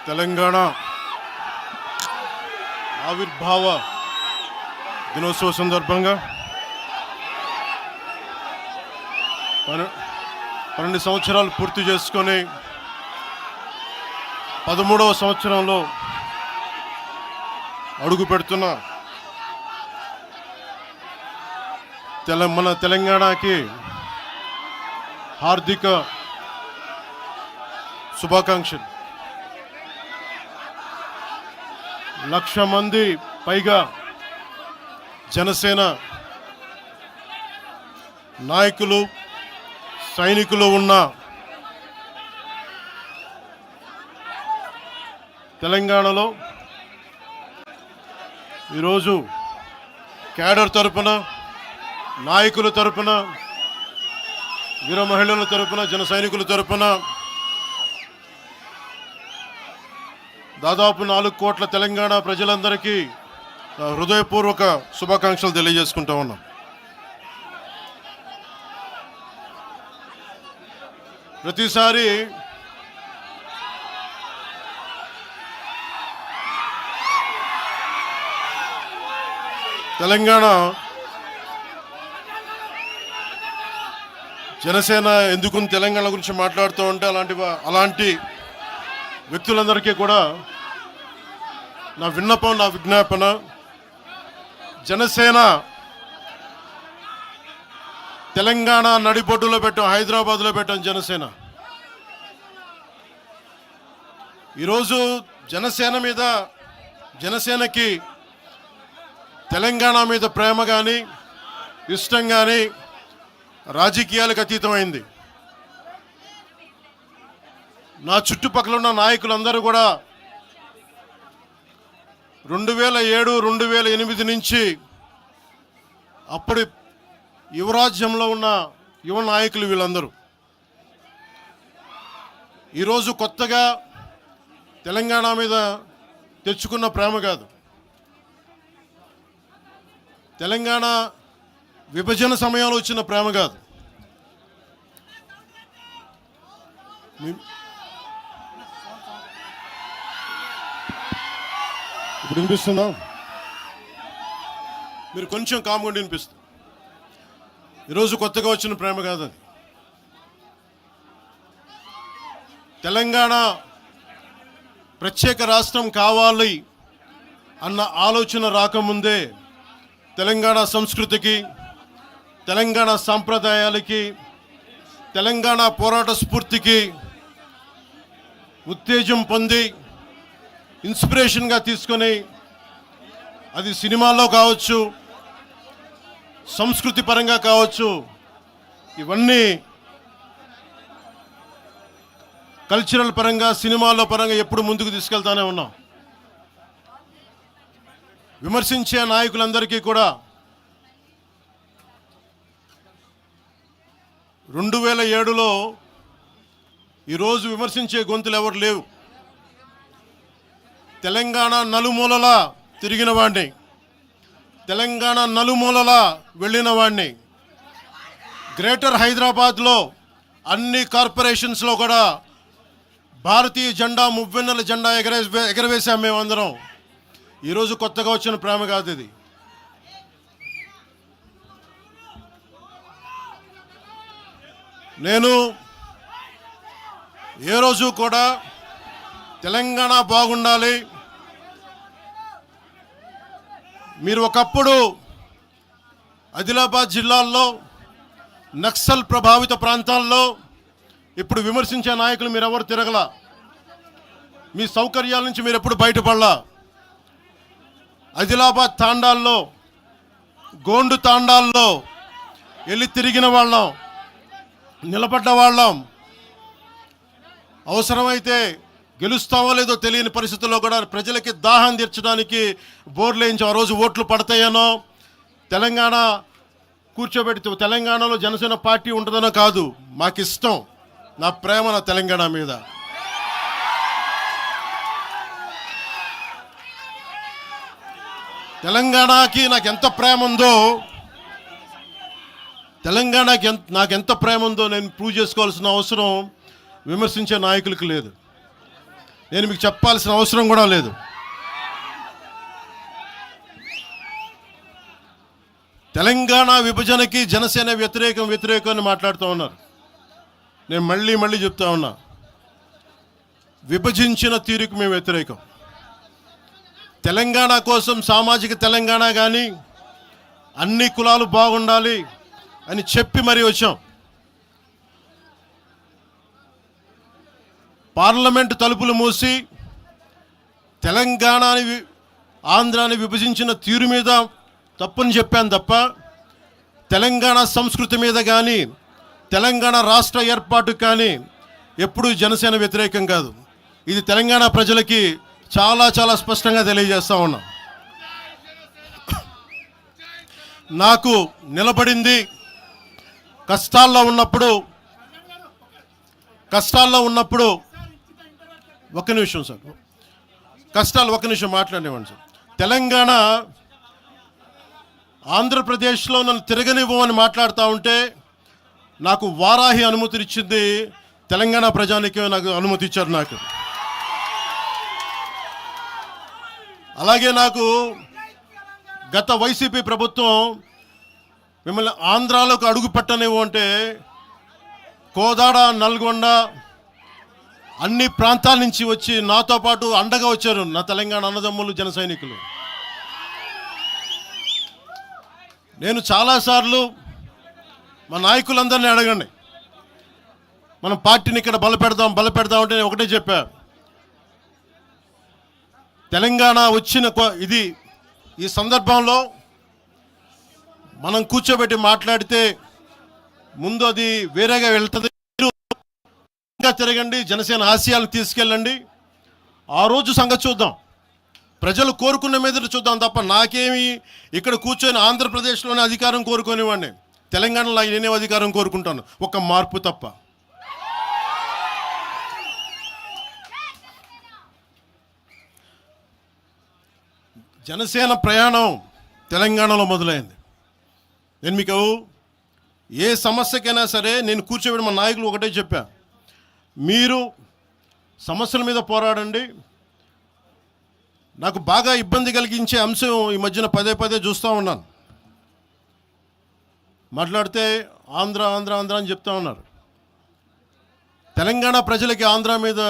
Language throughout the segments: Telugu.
తెలంగాణ ఆవిర్భావ దినోత్సవ సందర్భంగా 12 సంవత్సరాలు పూర్తి చేసుకొని 13వ సంవత్సరంలో అడుగు పెడుతున్న మన తెలంగాణకి హార్దిక శుభాకాంక్షలు. 1,00,000 మంది పైగా జనసేన నాయకులు సైనికులు ఉన్న తెలంగాణలో ఈరోజు క్యాడర్ తరపున, నాయకుల తరపున, వీర మహిళల తరపున, జన సైనికుల తరపున దాదాపు 4 కోట్ల తెలంగాణ ప్రజలందరికీ హృదయపూర్వక శుభాకాంక్షలు తెలియజేసుకుంటా ఉన్నాం. ప్రతిసారి తెలంగాణ జనసేన ఎందుకు తెలంగాణ గురించి మాట్లాడుతూ ఉంటే అలాంటి వ్యక్తులందరికీ కూడా నా విన్నపం, నా విజ్ఞాపన, జనసేన తెలంగాణ నడిబొడ్డులో పెట్టాం, హైదరాబాద్లో పెట్టాం జనసేన. ఈరోజు జనసేనకి తెలంగాణ మీద ప్రేమ కానీ, ఇష్టం కానీ రాజకీయాలకు అతీతమైంది. నా చుట్టుపక్కల ఉన్న నాయకులందరూ కూడా 2007, 2008 నుంచి అప్పటి యువరాజ్యంలో ఉన్న యువ నాయకులు వీళ్ళందరూ ఈరోజు కొత్తగా తెలంగాణ మీద తెచ్చుకున్న ప్రేమ కాదు, తెలంగాణ విభజన సమయంలో వచ్చిన ప్రేమ కాదు. ఇప్పుడు వినిపిస్తుందా? మీరు కొంచెం కామ్గా వినిపిస్తుంది. ఈరోజు కొత్తగా వచ్చిన ప్రేమ కాదు అది. తెలంగాణ ప్రత్యేక రాష్ట్రం కావాలి అన్న ఆలోచన రాకముందే తెలంగాణ సంస్కృతికి, తెలంగాణ సాంప్రదాయాలకి, తెలంగాణ పోరాట స్ఫూర్తికి ఉత్తేజం పొంది ఇన్స్పిరేషన్గా తీసుకొని, అది సినిమాల్లో కావచ్చు, సంస్కృతి పరంగా కావచ్చు, ఇవన్నీ కల్చరల్ పరంగా, సినిమాల్లో పరంగా ఎప్పుడు ముందుకు తీసుకెళ్తానే ఉన్నాం. విమర్శించే నాయకులందరికీ కూడా 2007లో ఈరోజు విమర్శించే గొంతులు ఎవరు లేవు. తెలంగాణ నలుమూలలా తిరిగిన వాడిని, తెలంగాణ నలుమూలలా వెళ్ళిన వాడిని, గ్రేటర్ హైదరాబాద్లో అన్ని కార్పొరేషన్స్లో కూడా భారతీయ జెండా, మువ్వెన్నెల జెండా ఎగరవేశాం మేమందరం. ఈరోజు కొత్తగా వచ్చిన ప్రేమ కాదు ఇది. నేను ఏ రోజు కూడా తెలంగాణ బాగుండాలి, మీరు ఒకప్పుడు ఆదిలాబాద్ జిల్లాల్లో నక్సల్ ప్రభావిత ప్రాంతాల్లో ఇప్పుడు విమర్శించే నాయకులు మీరెవరు తిరగలా, మీ సౌకర్యాల నుంచి మీరు ఎప్పుడు బయటపడలా. ఆదిలాబాద్ తాండాల్లో, గోండు తాండాల్లో వెళ్ళి తిరిగిన వాళ్ళం, నిలబడ్డ వాళ్ళం. అవసరమైతే గెలుస్తామో లేదో తెలియని పరిస్థితుల్లో కూడా ప్రజలకి దాహం తీర్చడానికి బోర్లు వేయించాం. ఆ రోజు ఓట్లు పడతాయనో, తెలంగాణ కూర్చోబెడితే తెలంగాణలో జనసేన పార్టీ ఉంటుందనో కాదు, మాకు ఇష్టం, నా ప్రేమ నా తెలంగాణ మీద. తెలంగాణకి నాకు ఎంత ప్రేమ ఉందో, తెలంగాణకి నాకెంత ప్రేమ ఉందో నేను ప్రూవ్ చేసుకోవాల్సిన అవసరం విమర్శించే నాయకులకు లేదు. నేను మీకు చెప్పాల్సిన అవసరం కూడా లేదు. తెలంగాణ విభజనకి జనసేన వ్యతిరేకం అని మాట్లాడుతూ ఉన్నారు. నేను మళ్ళీ చెప్తా ఉన్నా, విభజించిన తీరుకు మేము వ్యతిరేకం. తెలంగాణ కోసం సామాజిక తెలంగాణ కానీ అన్ని కులాలు బాగుండాలి అని చెప్పి మరీ వచ్చాం. పార్లమెంటు తలుపులు మూసి తెలంగాణని ఆంధ్రాని విభజించిన తీరు మీద తప్పని చెప్పాను తప్ప తెలంగాణ సంస్కృతి మీద కానీ తెలంగాణ రాష్ట్ర ఏర్పాటు కానీ ఎప్పుడూ జనసేన వ్యతిరేకం కాదు. ఇది తెలంగాణ ప్రజలకి చాలా స్పష్టంగా తెలియజేస్తా ఉన్నాం. నాకు నిలబడింది కష్టాల్లో ఉన్నప్పుడు ఒక్క నిమిషం సార్, ఒక్క నిమిషం మాట్లాడేవాడిని సార్. తెలంగాణ ఆంధ్రప్రదేశ్లో నన్ను తిరగనివ్వమని మాట్లాడుతూ ఉంటే నాకు వారాహి అనుమతినిచ్చింది తెలంగాణ ప్రజానికి, నాకు అనుమతి ఇచ్చారు. నాకు అలాగే నాకు గత వైసీపీ ప్రభుత్వం మిమ్మల్ని ఆంధ్రాలోకి అడుగు పెట్టనివ్వు అంటే కోదాడ, నల్గొండ అన్ని ప్రాంతాల నుంచి వచ్చి నాతో పాటు అండగా వచ్చారు నా తెలంగాణ అన్నదమ్ములు, జన సైనికులు. నేను చాలాసార్లు మా నాయకులందరినీ అడగండి, మనం పార్టీని ఇక్కడ బలపెడదాం అంటే నేను ఒకటే చెప్పా, తెలంగాణ వచ్చిన ఈ సందర్భంలో మనం కూర్చోబెట్టి మాట్లాడితే ముందు అది వేరేగా వెళ్తుంది. తిరగండి, జనసేన ఆశయాలను తీసుకెళ్ళండి, ఆ రోజు సంగతి చూద్దాం, ప్రజలు కోరుకున్న మీద చూద్దాం తప్ప నాకేమి ఇక్కడ కూర్చొని ఆంధ్రప్రదేశ్లోనే అధికారం కోరుకునేవాడిని, తెలంగాణలో నేనే అధికారం కోరుకుంటాను, ఒక మార్పు తప్ప. జనసేన ప్రయాణం తెలంగాణలో మొదలైంది. నేను మీకు ఏ సమస్యకైనా సరే నేను కూర్చోబెట్టి మా నాయకులు ఒకటే చెప్పా, మీరు సమస్యల మీద పోరాడండి. నాకు బాగా ఇబ్బంది కలిగించే అంశం ఈ మధ్యన పదే చూస్తూ ఉన్నాను. మాట్లాడితే ఆంధ్ర అని చెప్తా ఉన్నారు. తెలంగాణ ప్రజలకి ఆంధ్ర మీద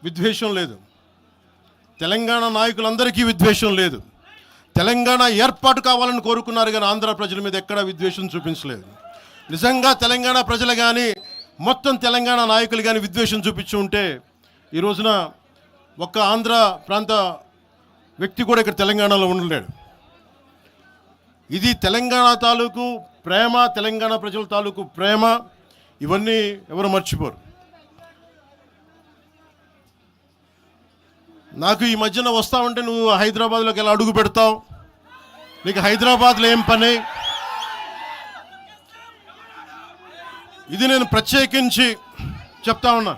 విద్వేషం లేదు, తెలంగాణ నాయకులందరికీ విద్వేషం లేదు. తెలంగాణ ఏర్పాటు కావాలని కోరుకున్నారు కానీ ఆంధ్ర ప్రజల మీద ఎక్కడా విద్వేషం చూపించలేదు. నిజంగా తెలంగాణ ప్రజలు కానీ మొత్తం తెలంగాణ నాయకులు కానీ విద్వేషం చూపించి ఉంటే ఈ రోజున ఒక్క ఆంధ్ర ప్రాంత వ్యక్తి కూడా ఇక్కడ తెలంగాణలో ఉండలేడు. ఇది తెలంగాణ తాలూకు ప్రేమ, తెలంగాణ ప్రజల తాలూకు ప్రేమ, ఇవన్నీ ఎవరు మర్చిపోరు. నాకు ఈ మధ్యన వస్తా ఉంటే నువ్వు హైదరాబాద్లోకి ఎలా అడుగు పెడతావు, నీకు హైదరాబాద్లో ఏం పని, ఇది నేను ప్రత్యేకించి చెప్తా ఉన్నా.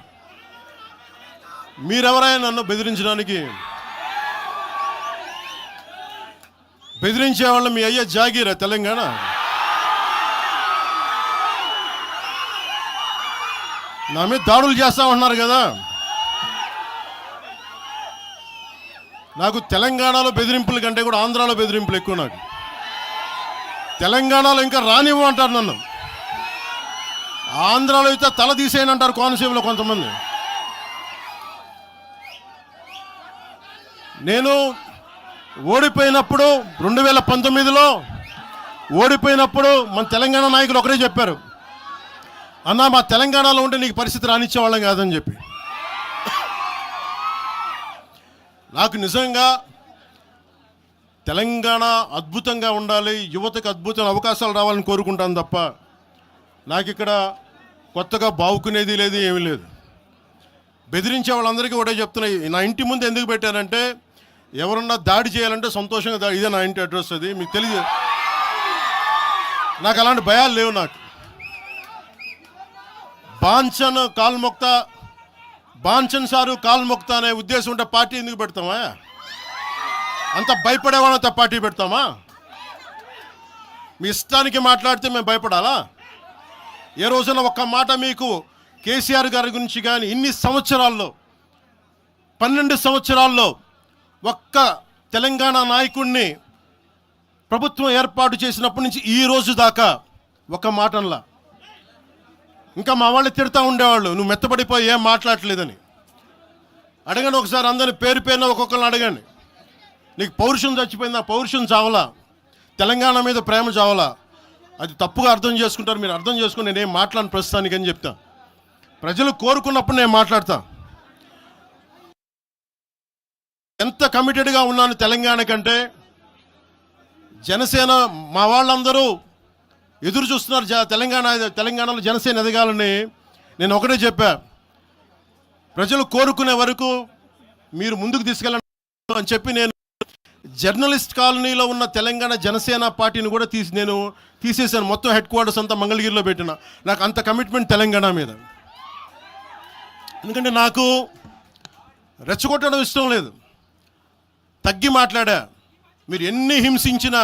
మీరెవరైనా నన్ను బెదిరించే వాళ్ళు మీ అయ్యే జాగీరా తెలంగాణ? నా మీద దాడులు చేస్తా ఉన్నారు కదా. నాకు తెలంగాణలో బెదిరింపుల కంటే కూడా ఆంధ్రాలో బెదిరింపులు ఎక్కువ. నాకు తెలంగాణలో ఇంకా రానివ్వు అంటారు నన్ను, ఆంధ్రాలో అయితే తల తీసేయని అంటారు కోనసీమలో కొంతమంది. నేను ఓడిపోయినప్పుడు 2019లో ఓడిపోయినప్పుడు మన తెలంగాణ నాయకులు ఒకరే చెప్పారు, అన్నా మా తెలంగాణలో ఉంటే నీకు పరిస్థితి రానిచ్చేవాళ్ళం కాదని చెప్పి. నాకు నిజంగా తెలంగాణ అద్భుతంగా ఉండాలి, యువతకు అద్భుతమైన అవకాశాలు రావాలని కోరుకుంటాను తప్ప నాకు ఇక్కడ కొత్తగా బావుకునేది లేదు, ఏమీ లేదు. బెదిరించే వాళ్ళందరికీ ఒకటే చెప్తున్నాయి, నా ఇంటి ముందు ఎందుకు పెట్టారంటే ఎవరన్నా దాడి చేయాలంటే సంతోషంగా ఇదే నా ఇంటి అడ్రస్, అది మీకు తెలియదు. నాకు అలాంటి భయాలు లేవు. నాకు బాంచన్ సారు కాల్మొక్తా అనే ఉద్దేశం ఉంటే పార్టీ ఎందుకు పెడతామా? అంత భయపడేవాళ్ళంత పార్టీ పెడతామా? మీ ఇష్టానికి మాట్లాడితే మేము భయపడాలా? ఏ రోజున ఒక్క మాట మీకు కేసీఆర్ గారి గురించి కానీ ఇన్ని సంవత్సరాల్లో 12 సంవత్సరాల్లో ఒక్క తెలంగాణ నాయకుడిని ప్రభుత్వం ఏర్పాటు చేసినప్పటి నుంచి ఈ రోజు దాకా ఒక మాటంలా. ఇంకా మా వాళ్ళు తిడతా ఉండేవాళ్ళు, నువ్వు మెత్తబడిపోయి ఏం మాట్లాడలేదని. అడగండి ఒకసారి, అందరిని పేరు పేరున ఒక్కొక్కరిని అడగండి. నీకు పౌరుషం చచ్చిపోయిందా? పౌరుషం చావలా, తెలంగాణ మీద ప్రేమ చావలా. అది తప్పుగా అర్థం చేసుకుంటారు. మీరు అర్థం చేసుకుని నేనేం మాట్లాడిన ప్రస్తుతానికి అని చెప్తా. ప్రజలు కోరుకున్నప్పుడు నేను మాట్లాడతా. ఎంత కమిటెడ్గా ఉన్నాను తెలంగాణ కంటే, జనసేన మా వాళ్ళందరూ ఎదురు చూస్తున్నారు తెలంగాణలో జనసేన ఎదగాలని. నేను ఒకటే చెప్పా, ప్రజలు కోరుకునే వరకు మీరు ముందుకు తీసుకెళ్ళండి అని చెప్పి నేను జర్నలిస్ట్ కాలనీలో ఉన్న తెలంగాణ జనసేన పార్టీని కూడా నేను తీసేశాను. మొత్తం హెడ్ క్వార్టర్స్ అంతా మంగళగిరిలో పెట్టిన. నాకు అంత కమిట్మెంట్ తెలంగాణ మీద. ఎందుకంటే నాకు రెచ్చగొట్టడం ఇష్టం లేదు. తగ్గి మాట్లాడా. మీరు ఎన్ని హింసించినా,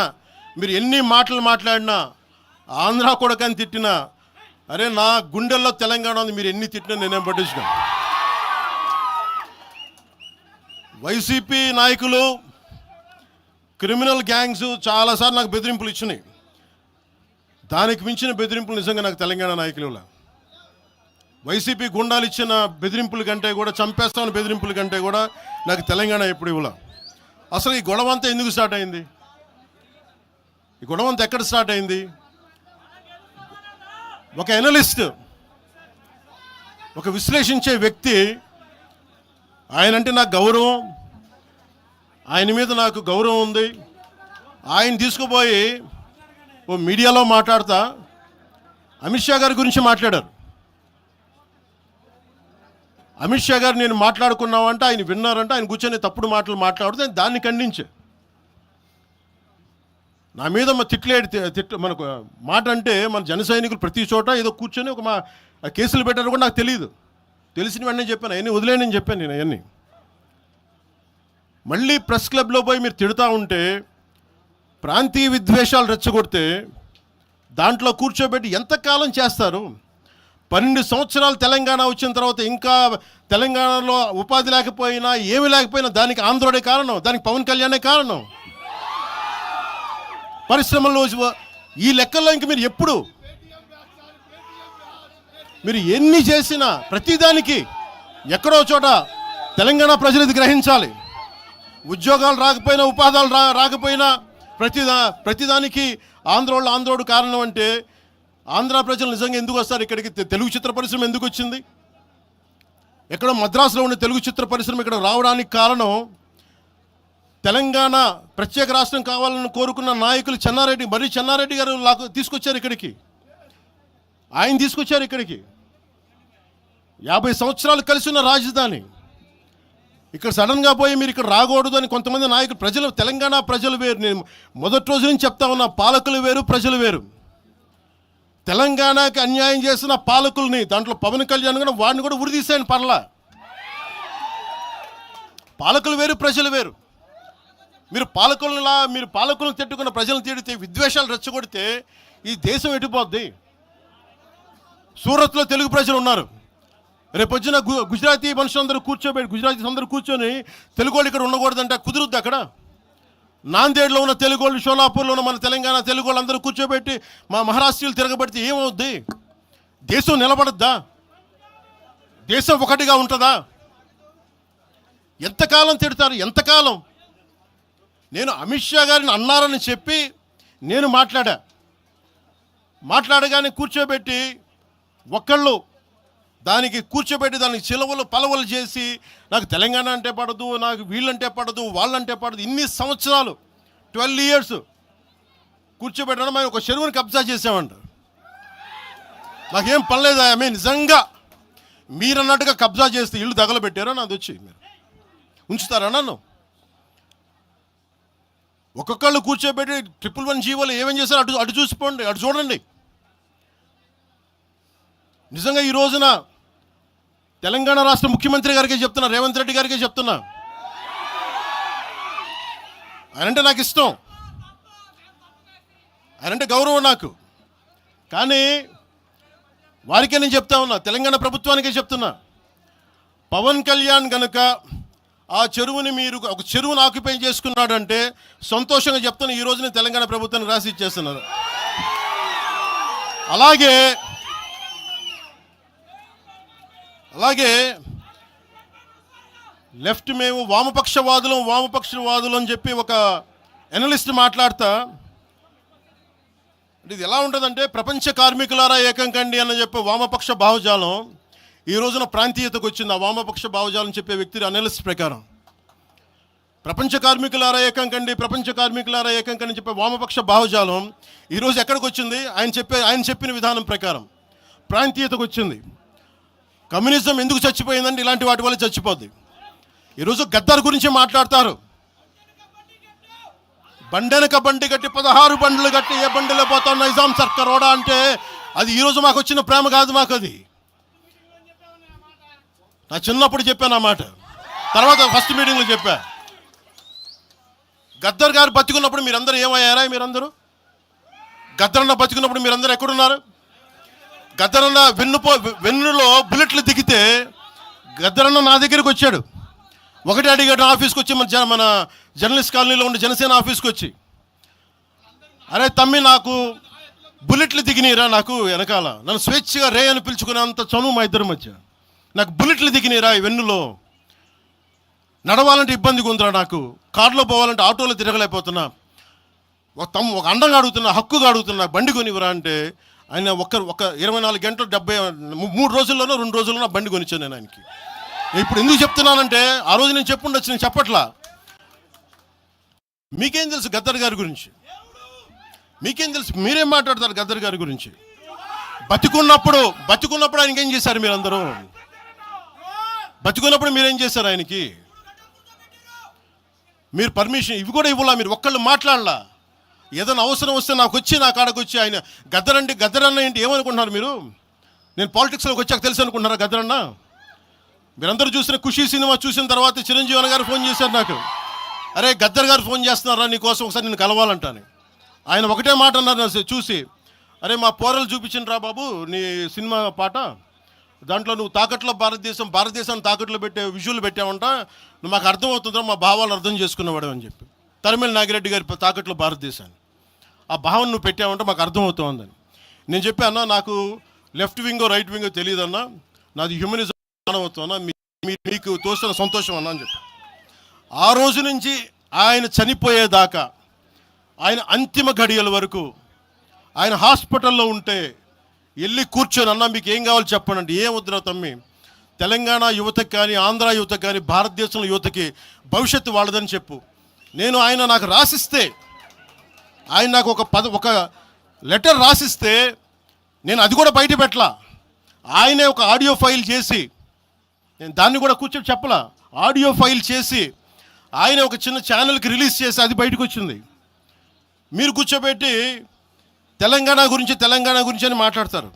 మీరు ఎన్ని మాటలు మాట్లాడినా, ఆంధ్ర కొడకని తిట్టినా, అరే నా గుండెల్లో తెలంగాణ ఉంది, మీరు ఎన్ని తిట్టినా నేనేం పట్టించుకో. వైసీపీ నాయకులు, క్రిమినల్ గ్యాంగ్స్ చాలాసార్లు నాకు బెదిరింపులు ఇచ్చినాయి. దానికి మించిన బెదిరింపులు నిజంగా నాకు తెలంగాణ నాయకులు. వైసీపీ గుండాలు ఇచ్చిన బెదిరింపుల కంటే కూడా, చంపేస్తామని బెదిరింపుల కంటే కూడా నాకు తెలంగాణ ఎప్పుడు ఇవ్వలే. అసలు ఈ గొడవ అంతా ఎందుకు స్టార్ట్ అయింది? ఈ గొడవ అంతా ఎక్కడ స్టార్ట్ అయింది? ఒక ఎనలిస్ట్, ఒక విశ్లేషించే వ్యక్తి, ఆయనంటే నాకు గౌరవం, ఆయన మీద నాకు గౌరవం ఉంది. ఆయన తీసుకుపోయి ఓ మీడియాలో మాట్లాడతా అమిత్ షా గారి గురించి మాట్లాడారు. అమిత్ షా గారు నేను మాట్లాడుకున్నామంటే ఆయన విన్నారంటే, ఆయన కూర్చొని తప్పుడు మాటలు మాట్లాడుతూ దాన్ని ఖండించే. నా మీద మనకు మాట అంటే మన జన సైనికులు ప్రతి చోట ఏదో కూర్చొని ఒక కేసులు పెట్టారు కూడా నాకు తెలియదు. తెలిసిన వెంటనే చెప్పాను, అవన్నీ వదిలేనని చెప్పాను నేను. అవన్నీ మళ్ళీ ప్రెస్ క్లబ్లో పోయి మీరు తిడుతూ ఉంటే, ప్రాంతీయ విద్వేషాలు రెచ్చగొడితే దాంట్లో కూర్చోబెట్టి ఎంతకాలం చేస్తారు? 12 సంవత్సరాలు తెలంగాణ వచ్చిన తర్వాత ఇంకా తెలంగాణలో ఉపాధి లేకపోయినా, ఏమి లేకపోయినా దానికి ఆంధ్రుడే కారణం, దానికి పవన్ కళ్యాణే కారణం. పరిశ్రమల్లో ఈ లెక్కల్లో ఇంక మీరు ఎప్పుడు మీరు ఎన్ని చేసినా ప్రతిదానికి ఎక్కడో చోట తెలంగాణ ప్రజలు ఇది గ్రహించాలి. ఉద్యోగాలు రాకపోయినా, ఉపాధాలు రాకపోయినా ప్రతిదానికి ఆంధ్రోడు కారణం అంటే, ఆంధ్ర ప్రజలు నిజంగా ఎందుకు వస్తారు ఇక్కడికి? తెలుగు చిత్ర పరిశ్రమ ఎందుకు వచ్చింది? ఎక్కడో మద్రాసులో ఉండే తెలుగు చిత్ర పరిశ్రమ ఇక్కడ రావడానికి కారణం తెలంగాణ ప్రత్యేక రాష్ట్రం కావాలని కోరుకున్న నాయకులు చెన్నారెడ్డి గారు తీసుకొచ్చారు ఇక్కడికి. ఆయన తీసుకొచ్చారు ఇక్కడికి. 50 సంవత్సరాలు కలిసి ఉన్న రాజధాని ఇక్కడ సడన్గా పోయి మీరు ఇక్కడ రాకూడదు అని కొంతమంది నాయకులు, తెలంగాణ ప్రజలు వేరు. నేను మొదటి రోజు నుంచి చెప్తా ఉన్నా, పాలకులు వేరు, ప్రజలు వేరు. తెలంగాణకి అన్యాయం చేసిన పాలకుల్ని, దాంట్లో పవన్ కళ్యాణ్ కూడా, వాడిని కూడా ఉరిదీసాను పర్లా. పాలకులు వేరు, ప్రజలు వేరు. మీరు పాలకులను తిట్టుకున్న ప్రజలను తిడితే, విద్వేషాలు రెచ్చగొడితే ఈ దేశం ఎటుపోద్ది? సూరత్లో తెలుగు ప్రజలు ఉన్నారు. రేపొచ్చిన గుజరాతీ మనుషులందరూ గుజరాతీస్ అందరూ కూర్చొని తెలుగు వాళ్ళు ఇక్కడ ఉండకూడదంటే కుదురుద్ది అక్కడ? నాందేడ్లో ఉన్న తెలుగు వాళ్ళు, షోలాపూర్లో ఉన్న మన తెలంగాణ తెలుగు వాళ్ళు అందరూ కూర్చోబెట్టి మా మహారాష్ట్రీయులు తిరగబెడితే ఏమవుద్ది? దేశం నిలబడద్దా? దేశం ఒకటిగా ఉంటుందా? ఎంతకాలం తిడతారు? ఎంతకాలం? నేను అమిత్ షా గారిని అన్నారని చెప్పి నేను మాట్లాడగానే కూర్చోబెట్టి ఒకళ్ళు దానికి చిలవలు పలవలు చేసి, నాకు తెలంగాణ అంటే పడదు, నాకు వీళ్ళంటే పడదు, వాళ్ళంటే పడదు, ఇన్ని సంవత్సరాలు 12 years కూర్చోబెట్టడం, మేము ఒక చెరువుని కబ్జా చేసామంట. నాకేం పనిలేదా? నిజంగా మీరన్నట్టుగా కబ్జా చేస్తే ఇల్లు తగలబెట్టారో నాది వచ్చి మీరు ఉంచుతారా నన్ను? ఒక్కొక్కళ్ళు కూర్చోబెట్టి 111 జీవోలు ఏమేం చేశారు అటు చూసిపోండి, అటు చూడండి. నిజంగా ఈ రోజున తెలంగాణ రాష్ట్ర ముఖ్యమంత్రి గారికే చెప్తున్నా, రేవంత్ రెడ్డి గారికే చెప్తున్నా, ఆయనంటే నాకు ఇష్టం, ఆయనంటే గౌరవం నాకు. కానీ వారికే నేను చెప్తా ఉన్నా, తెలంగాణ ప్రభుత్వానికే చెప్తున్నా, పవన్ కళ్యాణ్ గనుక ఆ చెరువుని మీరు ఒక చెరువును ఆక్యుపై చేసుకున్నాడంటే సంతోషంగా చెప్తాను, ఈ రోజున తెలంగాణ ప్రభుత్వాన్ని రాసి ఇచ్చేస్తున్నారు. అలాగే లెఫ్ట్ మేము వామపక్షవాదులు అని చెప్పి ఒక ఎనలిస్ట్ మాట్లాడతా, ఇది ఎలా ఉంటుందంటే ప్రపంచ కార్మికులారా ఏకం కండి అని చెప్పే వామపక్ష భావజాలం ఈ రోజున ప్రాంతీయతకు వచ్చింది. ఆ వామపక్ష భావజాలం చెప్పే వ్యక్తి అనలిస్ట్ ప్రకారం ప్రపంచ కార్మికులారా ఏకం కండి అని చెప్పే వామపక్ష భావజాలం ఈరోజు ఎక్కడికి వచ్చింది? ఆయన చెప్పిన విధానం ప్రకారం ప్రాంతీయతకు వచ్చింది. కమ్యూనిజం ఎందుకు చచ్చిపోయిందంటే ఇలాంటి వాటి వల్ల చచ్చిపోద్ది. ఈరోజు గద్దర్ గురించి మాట్లాడతారు. బండెనక బండి కట్టి 16 బండ్లు కట్టి ఏ బండిలో పోతాం నైజాం సర్కార్ ఓడా అంటే అది ఈరోజు మాకు వచ్చిన ప్రేమ కాదు. మాకు అది నా చిన్నప్పుడు చెప్పాను ఆ మాట, తర్వాత ఫస్ట్ మీటింగ్లో చెప్పా. గద్దర్ గారు బతికున్నప్పుడు మీరందరూ ఏమయ్యారా? గద్దరన్న బతికున్నప్పుడు మీరందరూ ఎక్కడున్నారు? గద్దరన్న వెన్నులో బుల్లెట్లు దిగితే గద్దరన్న నా దగ్గరికి వచ్చాడు. ఒకటి అడిగాడు ఆఫీస్కి వచ్చి, మన జర్నలిస్ట్ కాలనీలో ఉండే జనసేన ఆఫీస్కి వచ్చి, అరే తమ్మి నాకు బుల్లెట్లు దిగినీరా, నాకు వెనకాల నన్ను స్వేచ్ఛగా రే అని పిలుచుకునేంత చనువు మా ఇద్దరి మధ్య, నాకు బుల్లెట్లు దిగినీరా ఈ వెన్నులో, నడవాలంటే ఇబ్బందిగా ఉందిరా, నాకు కారులో పోవాలంటే ఆటోలో తిరగలేకపోతున్నా, ఒక అండంగా అడుగుతున్నా, హక్కుగా అడుగుతున్నా, బండి కొనివ్వరా అంటే ఆయన ఒక 24 గంటలు 3 రోజుల్లోనో 2 రోజుల్లోనో బండి కొనిచ్చాను నేను ఆయనకి. ఇప్పుడు ఎందుకు చెప్తున్నానంటే ఆ రోజు నేను చెప్పుండొచ్చు, నేను చెప్పట్లా. మీకేం తెలుసు గద్దర్ గారి గురించి? మీకేం తెలుసు? మీరేం మాట్లాడతారు గద్దర్ గారి గురించి? బతికున్నప్పుడు ఆయనకి ఏం చేశారు? మీరందరూ బతికున్నప్పుడు మీరేం చేశారు ఆయనకి? మీరు పర్మిషన్ ఇవి కూడా ఇవ్వాలా? మీరు ఒక్కళ్ళు మాట్లాడలా? ఏదైనా అవసరం వస్తే నా కాడకు వచ్చి ఆయన గద్దరన్న ఏంటి ఏమనుకుంటున్నారు మీరు? నేను పాలిటిక్స్లోకి వచ్చాక తెలుసు అనుకుంటున్నారా గద్దరన్న? మీరందరూ చూసిన ఖుషీ సినిమా చూసిన తర్వాత చిరంజీవి గారు ఫోన్ చేశారు నాకు, అరే గద్దర్ గారు ఫోన్ చేస్తున్నారా నీకోసం, ఒకసారి నేను కలవాలంటాను. ఆయన ఒకటే మాట అన్నారు చూసి, అరే మా పోరలు చూపించిండ్రా బాబు నీ సినిమా పాట, దాంట్లో నువ్వు భారతదేశాన్ని తాకట్లో పెట్టే విజువల్ పెట్టావంట, నువ్వు మాకు అర్థమవుతుందా, మా భావాలు అర్థం చేసుకున్నవాడు అని చెప్పి. తరిమేల నాగిరెడ్డి గారి తాకట్లో భారతదేశాన్ని ఆ భావం నువ్వు పెట్టావంటే మాకు అర్థమవుతుందని నేను చెప్పాను. నాకు లెఫ్ట్ వింగో రైట్ వింగో తెలియదన్నా, నాది హ్యూమనిజం అన్నా, మీకు తోసిన సంతోషం అన్నా అని చెప్పి. ఆ రోజు నుంచి ఆయన చనిపోయేదాకా, ఆయన అంతిమ గడియల వరకు ఆయన హాస్పిటల్లో ఉంటే వెళ్ళి కూర్చొని, అన్నా మీకు ఏం కావాలో చెప్పండి అంటే, ఏం వద్దురా తమ్మి, తెలంగాణ యువతకి కానీ ఆంధ్ర యువతకి కానీ భారతదేశంలో యువతకి భవిష్యత్తు వాళ్ళదని చెప్పు. ఆయన నాకు రాసిస్తే, ఆయన నాకు ఒక లెటర్ రాసిస్తే నేను అది కూడా బయట పెట్టలా. ఆయనే ఒక ఆడియో ఫైల్ చేసి, నేను దాన్ని కూడా కూర్చొని చెప్పలా, ఆడియో ఫైల్ చేసి ఆయన ఒక చిన్న ఛానల్కి రిలీజ్ చేసి అది బయటకు వచ్చింది. మీరు కూర్చోబెట్టి తెలంగాణ గురించి అని మాట్లాడతారు.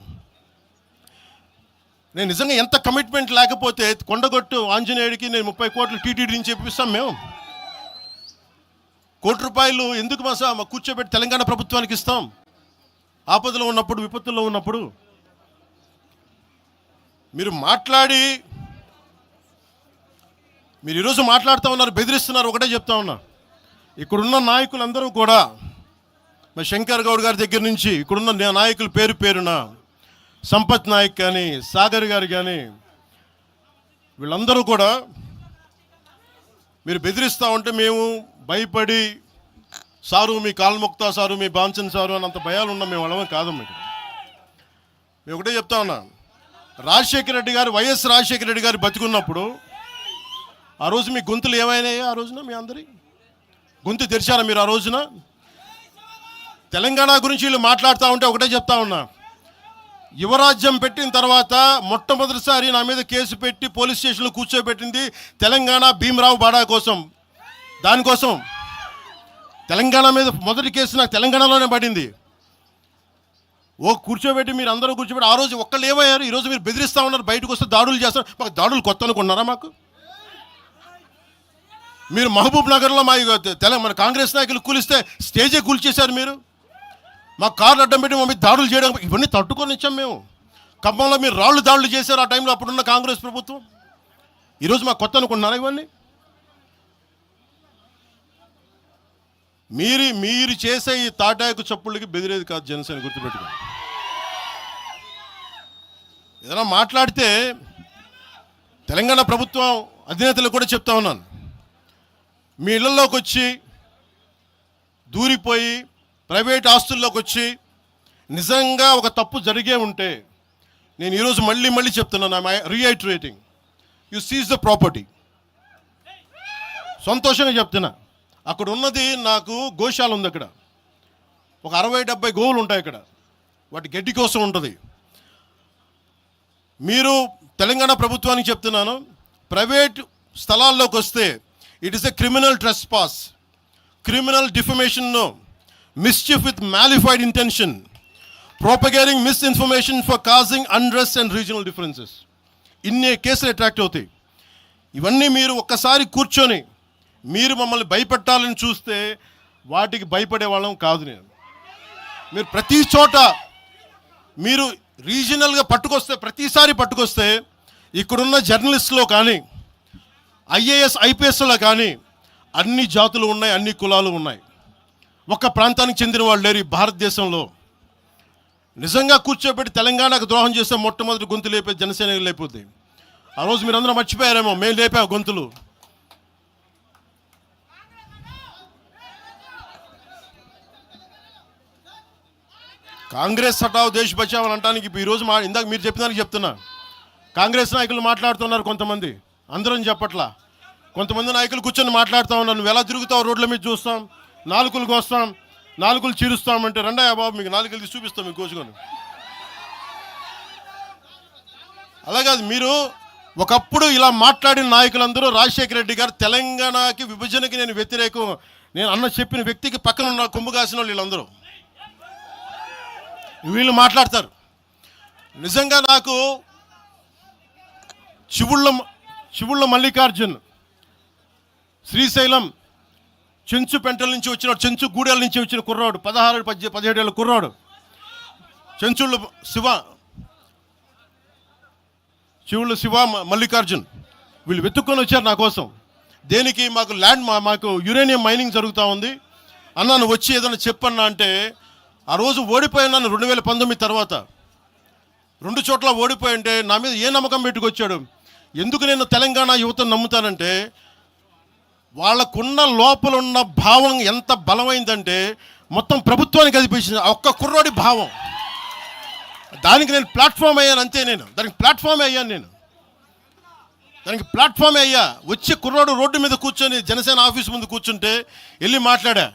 నేను నిజంగా ఎంత కమిట్మెంట్ లేకపోతే కొండగొట్టు ఆంజనేయుడికి నేను 30 కోట్లు టీటీడీ నుంచి చెప్పిస్తాం. మేము ₹1 కోటి ఎందుకు మా కూర్చోబెట్టి తెలంగాణ ప్రభుత్వానికి ఇస్తాం? ఆపదలో ఉన్నప్పుడు, విపత్తుల్లో ఉన్నప్పుడు మీరు ఈరోజు మాట్లాడుతూ ఉన్నారు, బెదిరిస్తున్నారు. ఒకటే చెప్తా ఉన్నా, ఇక్కడున్న నాయకులందరూ కూడా, మా శంకర్ గౌడ్ గారి దగ్గర నుంచి ఇక్కడున్న నాయకులు పేరున సంపత్ నాయక్ కానీ సాగర్ గారు కానీ వీళ్ళందరూ కూడా మీరు బెదిరిస్తూ ఉంటే మేము భయపడి, సారు మీ కాల్ముక్తా సారు, మీ బాంచన్ సారు అని అంత భయాలు ఉన్నాం. మేము వాళ్ళమే కాదమ్మ. మేము ఒకటే చెప్తా ఉన్నా, వైఎస్ రాజశేఖర రెడ్డి గారు బతికున్నప్పుడు ఆ రోజు మీ గొంతులు ఏమైనాయి? ఆ రోజున మీ అందరి గొంతు తెరిచారా మీరు? ఆ రోజున తెలంగాణ గురించి వీళ్ళు మాట్లాడుతూ ఉంటే ఒకటే చెప్తా ఉన్నా, యువరాజ్యం పెట్టిన తర్వాత మొట్టమొదటిసారి నా మీద కేసు పెట్టి పోలీస్ స్టేషన్లో కూర్చోబెట్టింది తెలంగాణ భీమరావు బాడా కోసం. దానికోసం తెలంగాణ మీద మొదటి కేసు నాకు తెలంగాణలోనే పడింది. కూర్చోబెట్టి మీరు అందరూ కూర్చోబెట్టి ఆ రోజు ఒక్కళ్ళు ఏమయ్యారు? ఈరోజు మీరు బెదిరిస్తూ ఉన్నారు, బయటకు వస్తే దాడులు చేస్తారు. మాకు దాడులు కొత్త అనుకున్నారా? మాకు మీరు మహబూబ్ నగర్లో మన కాంగ్రెస్ నాయకులు కూలిస్తే స్టేజే కూల్చేశారు. మీరు మా కార్లు అడ్డం పెట్టి మా మీద దాడులు చేయడం, ఇవన్నీ తట్టుకొని ఇచ్చాం మేము. ఖమ్మంలో మీరు దాడులు చేశారు ఆ టైంలో, అప్పుడున్న కాంగ్రెస్ ప్రభుత్వం. ఈరోజు మాకు కొత్త అనుకుంటున్నారా? ఇవన్నీ మీరు చేసే ఈ తాటాకు చప్పుళ్ళకి బెదిరేది కాదు జనసేన, గుర్తుపెట్టుకోండి. ఏదైనా మాట్లాడితే తెలంగాణ ప్రభుత్వం అధినేతలు కూడా చెప్తా ఉన్నాను, మీ ఇళ్లలోకి వచ్చి దూరిపోయి ప్రైవేట్ ఆస్తుల్లోకి వచ్చి నిజంగా ఒక తప్పు జరిగే ఉంటే, నేను ఈరోజు మళ్ళీ చెప్తున్నాను, రీఐటరేటింగ్, యు సీజ్ ద ప్రాపర్టీ. సంతోషంగా చెప్తున్నా. అక్కడ ఉన్నది నాకు గోశాల ఉంది, అక్కడ ఒక 60-70 గోవులు ఉంటాయి అక్కడ, వాటి గడ్డి కోసం ఉంటుంది. మీరు తెలంగాణ ప్రభుత్వానికి చెప్తున్నాను, ప్రైవేట్ స్థలాల్లోకి వస్తే it is a criminal trespass, criminal defamation, mischief with mala fide intention, propagating misinformation for causing unrest and regional differences. ఇన్ని కేసులు అట్రాక్ట్ అవుతాయి. ఇవన్నీ మీరు ఒక్కసారి కూర్చొని మీరు మమ్మల్ని భయపెట్టాలని చూస్తే వాటికి భయపడే వాళ్ళం కాదు. మీరు ప్రతి చోట మీరు రీజనల్గా ప్రతిసారి పట్టుకొస్తే ఇక్కడున్న జర్నలిస్టులో కానీ ఐఏఎస్ ఐపీఎస్లో కానీ అన్ని జాతులు ఉన్నాయి, అన్ని కులాలు ఉన్నాయి. ఒక్క ప్రాంతానికి చెందిన వాళ్ళు లేరు ఈ భారతదేశంలో. నిజంగా కూర్చోబెట్టి తెలంగాణకు ద్రోహం చేస్తే మొట్టమొదటి గొంతు లేపే జనసేన లేకపోతే. ఆ రోజు మీరందరూ మర్చిపోయారేమో, మేము లేపా గొంతులు. కాంగ్రెస్ హటావ్ దేశ్ బచావ్ అని అంటానికి ఈరోజు ఇందాక మీరు చెప్పినానికి చెప్తున్నా. కాంగ్రెస్ నాయకులు మాట్లాడుతున్నారు కొంతమంది, అందరం చెప్పట్లా. కొంతమంది నాయకులు కూర్చొని మాట్లాడుతూ ఉన్నారు, నువ్వు ఎలా తిరుగుతావు, రోడ్ల మీద చూస్తాం, నాలుకలు కోస్తాం, నాలుకలు చీరుస్తామంటే, రండయ్య బాబు మీకు నాలుకలు తీసి చూపిస్తాం మీకు కోసుకొని. అలాగే మీరు ఒకప్పుడు ఇలా మాట్లాడిన నాయకులందరూ రాజశేఖర రెడ్డి గారు తెలంగాణకి విభజనకి నేను వ్యతిరేకం నేను అన్న చెప్పిన వ్యక్తికి పక్కన ఉన్న కొమ్ము కాసిన వాళ్ళు వీళ్ళందరూ మాట్లాడతారు. నిజంగా నాకు చివుళ్ళ మల్లికార్జున్ శ్రీశైలం చెంచు పెంటల నుంచి వచ్చిన, చెంచు గూడెల నుంచి వచ్చిన కుర్రాడు, 16-17 ఏళ్ళ కుర్రాడు, చెంచుళ్ళు చివుళ్ళు శివ మల్లికార్జున్, వీళ్ళు వెతుక్కొని వచ్చారు నా కోసం. దేనికి? మాకు యురేనియం మైనింగ్ జరుగుతూ ఉంది అన్న, నువ్వు వచ్చి ఏదైనా చెప్పన్నా అంటే, ఆ రోజు ఓడిపోయినాను 2019 తర్వాత 2 చోట్ల ఓడిపోయి అంటే నా మీద ఏ నమ్మకం పెట్టుకొచ్చాడు. ఎందుకు నేను తెలంగాణ యువతను నమ్ముతానంటే, వాళ్ళకున్న లోపల ఉన్న భావం ఎంత బలమైందంటే మొత్తం ప్రభుత్వానికి కనిపించింది ఒక్క కుర్రోడి భావం. దానికి నేను ప్లాట్ఫామ్ అయ్యాను అంతే. దానికి ప్లాట్ఫామే అయ్యా. వచ్చి కుర్రోడు రోడ్డు మీద కూర్చొని జనసేన ఆఫీస్ ముందు కూర్చుంటే వెళ్ళి మాట్లాడా,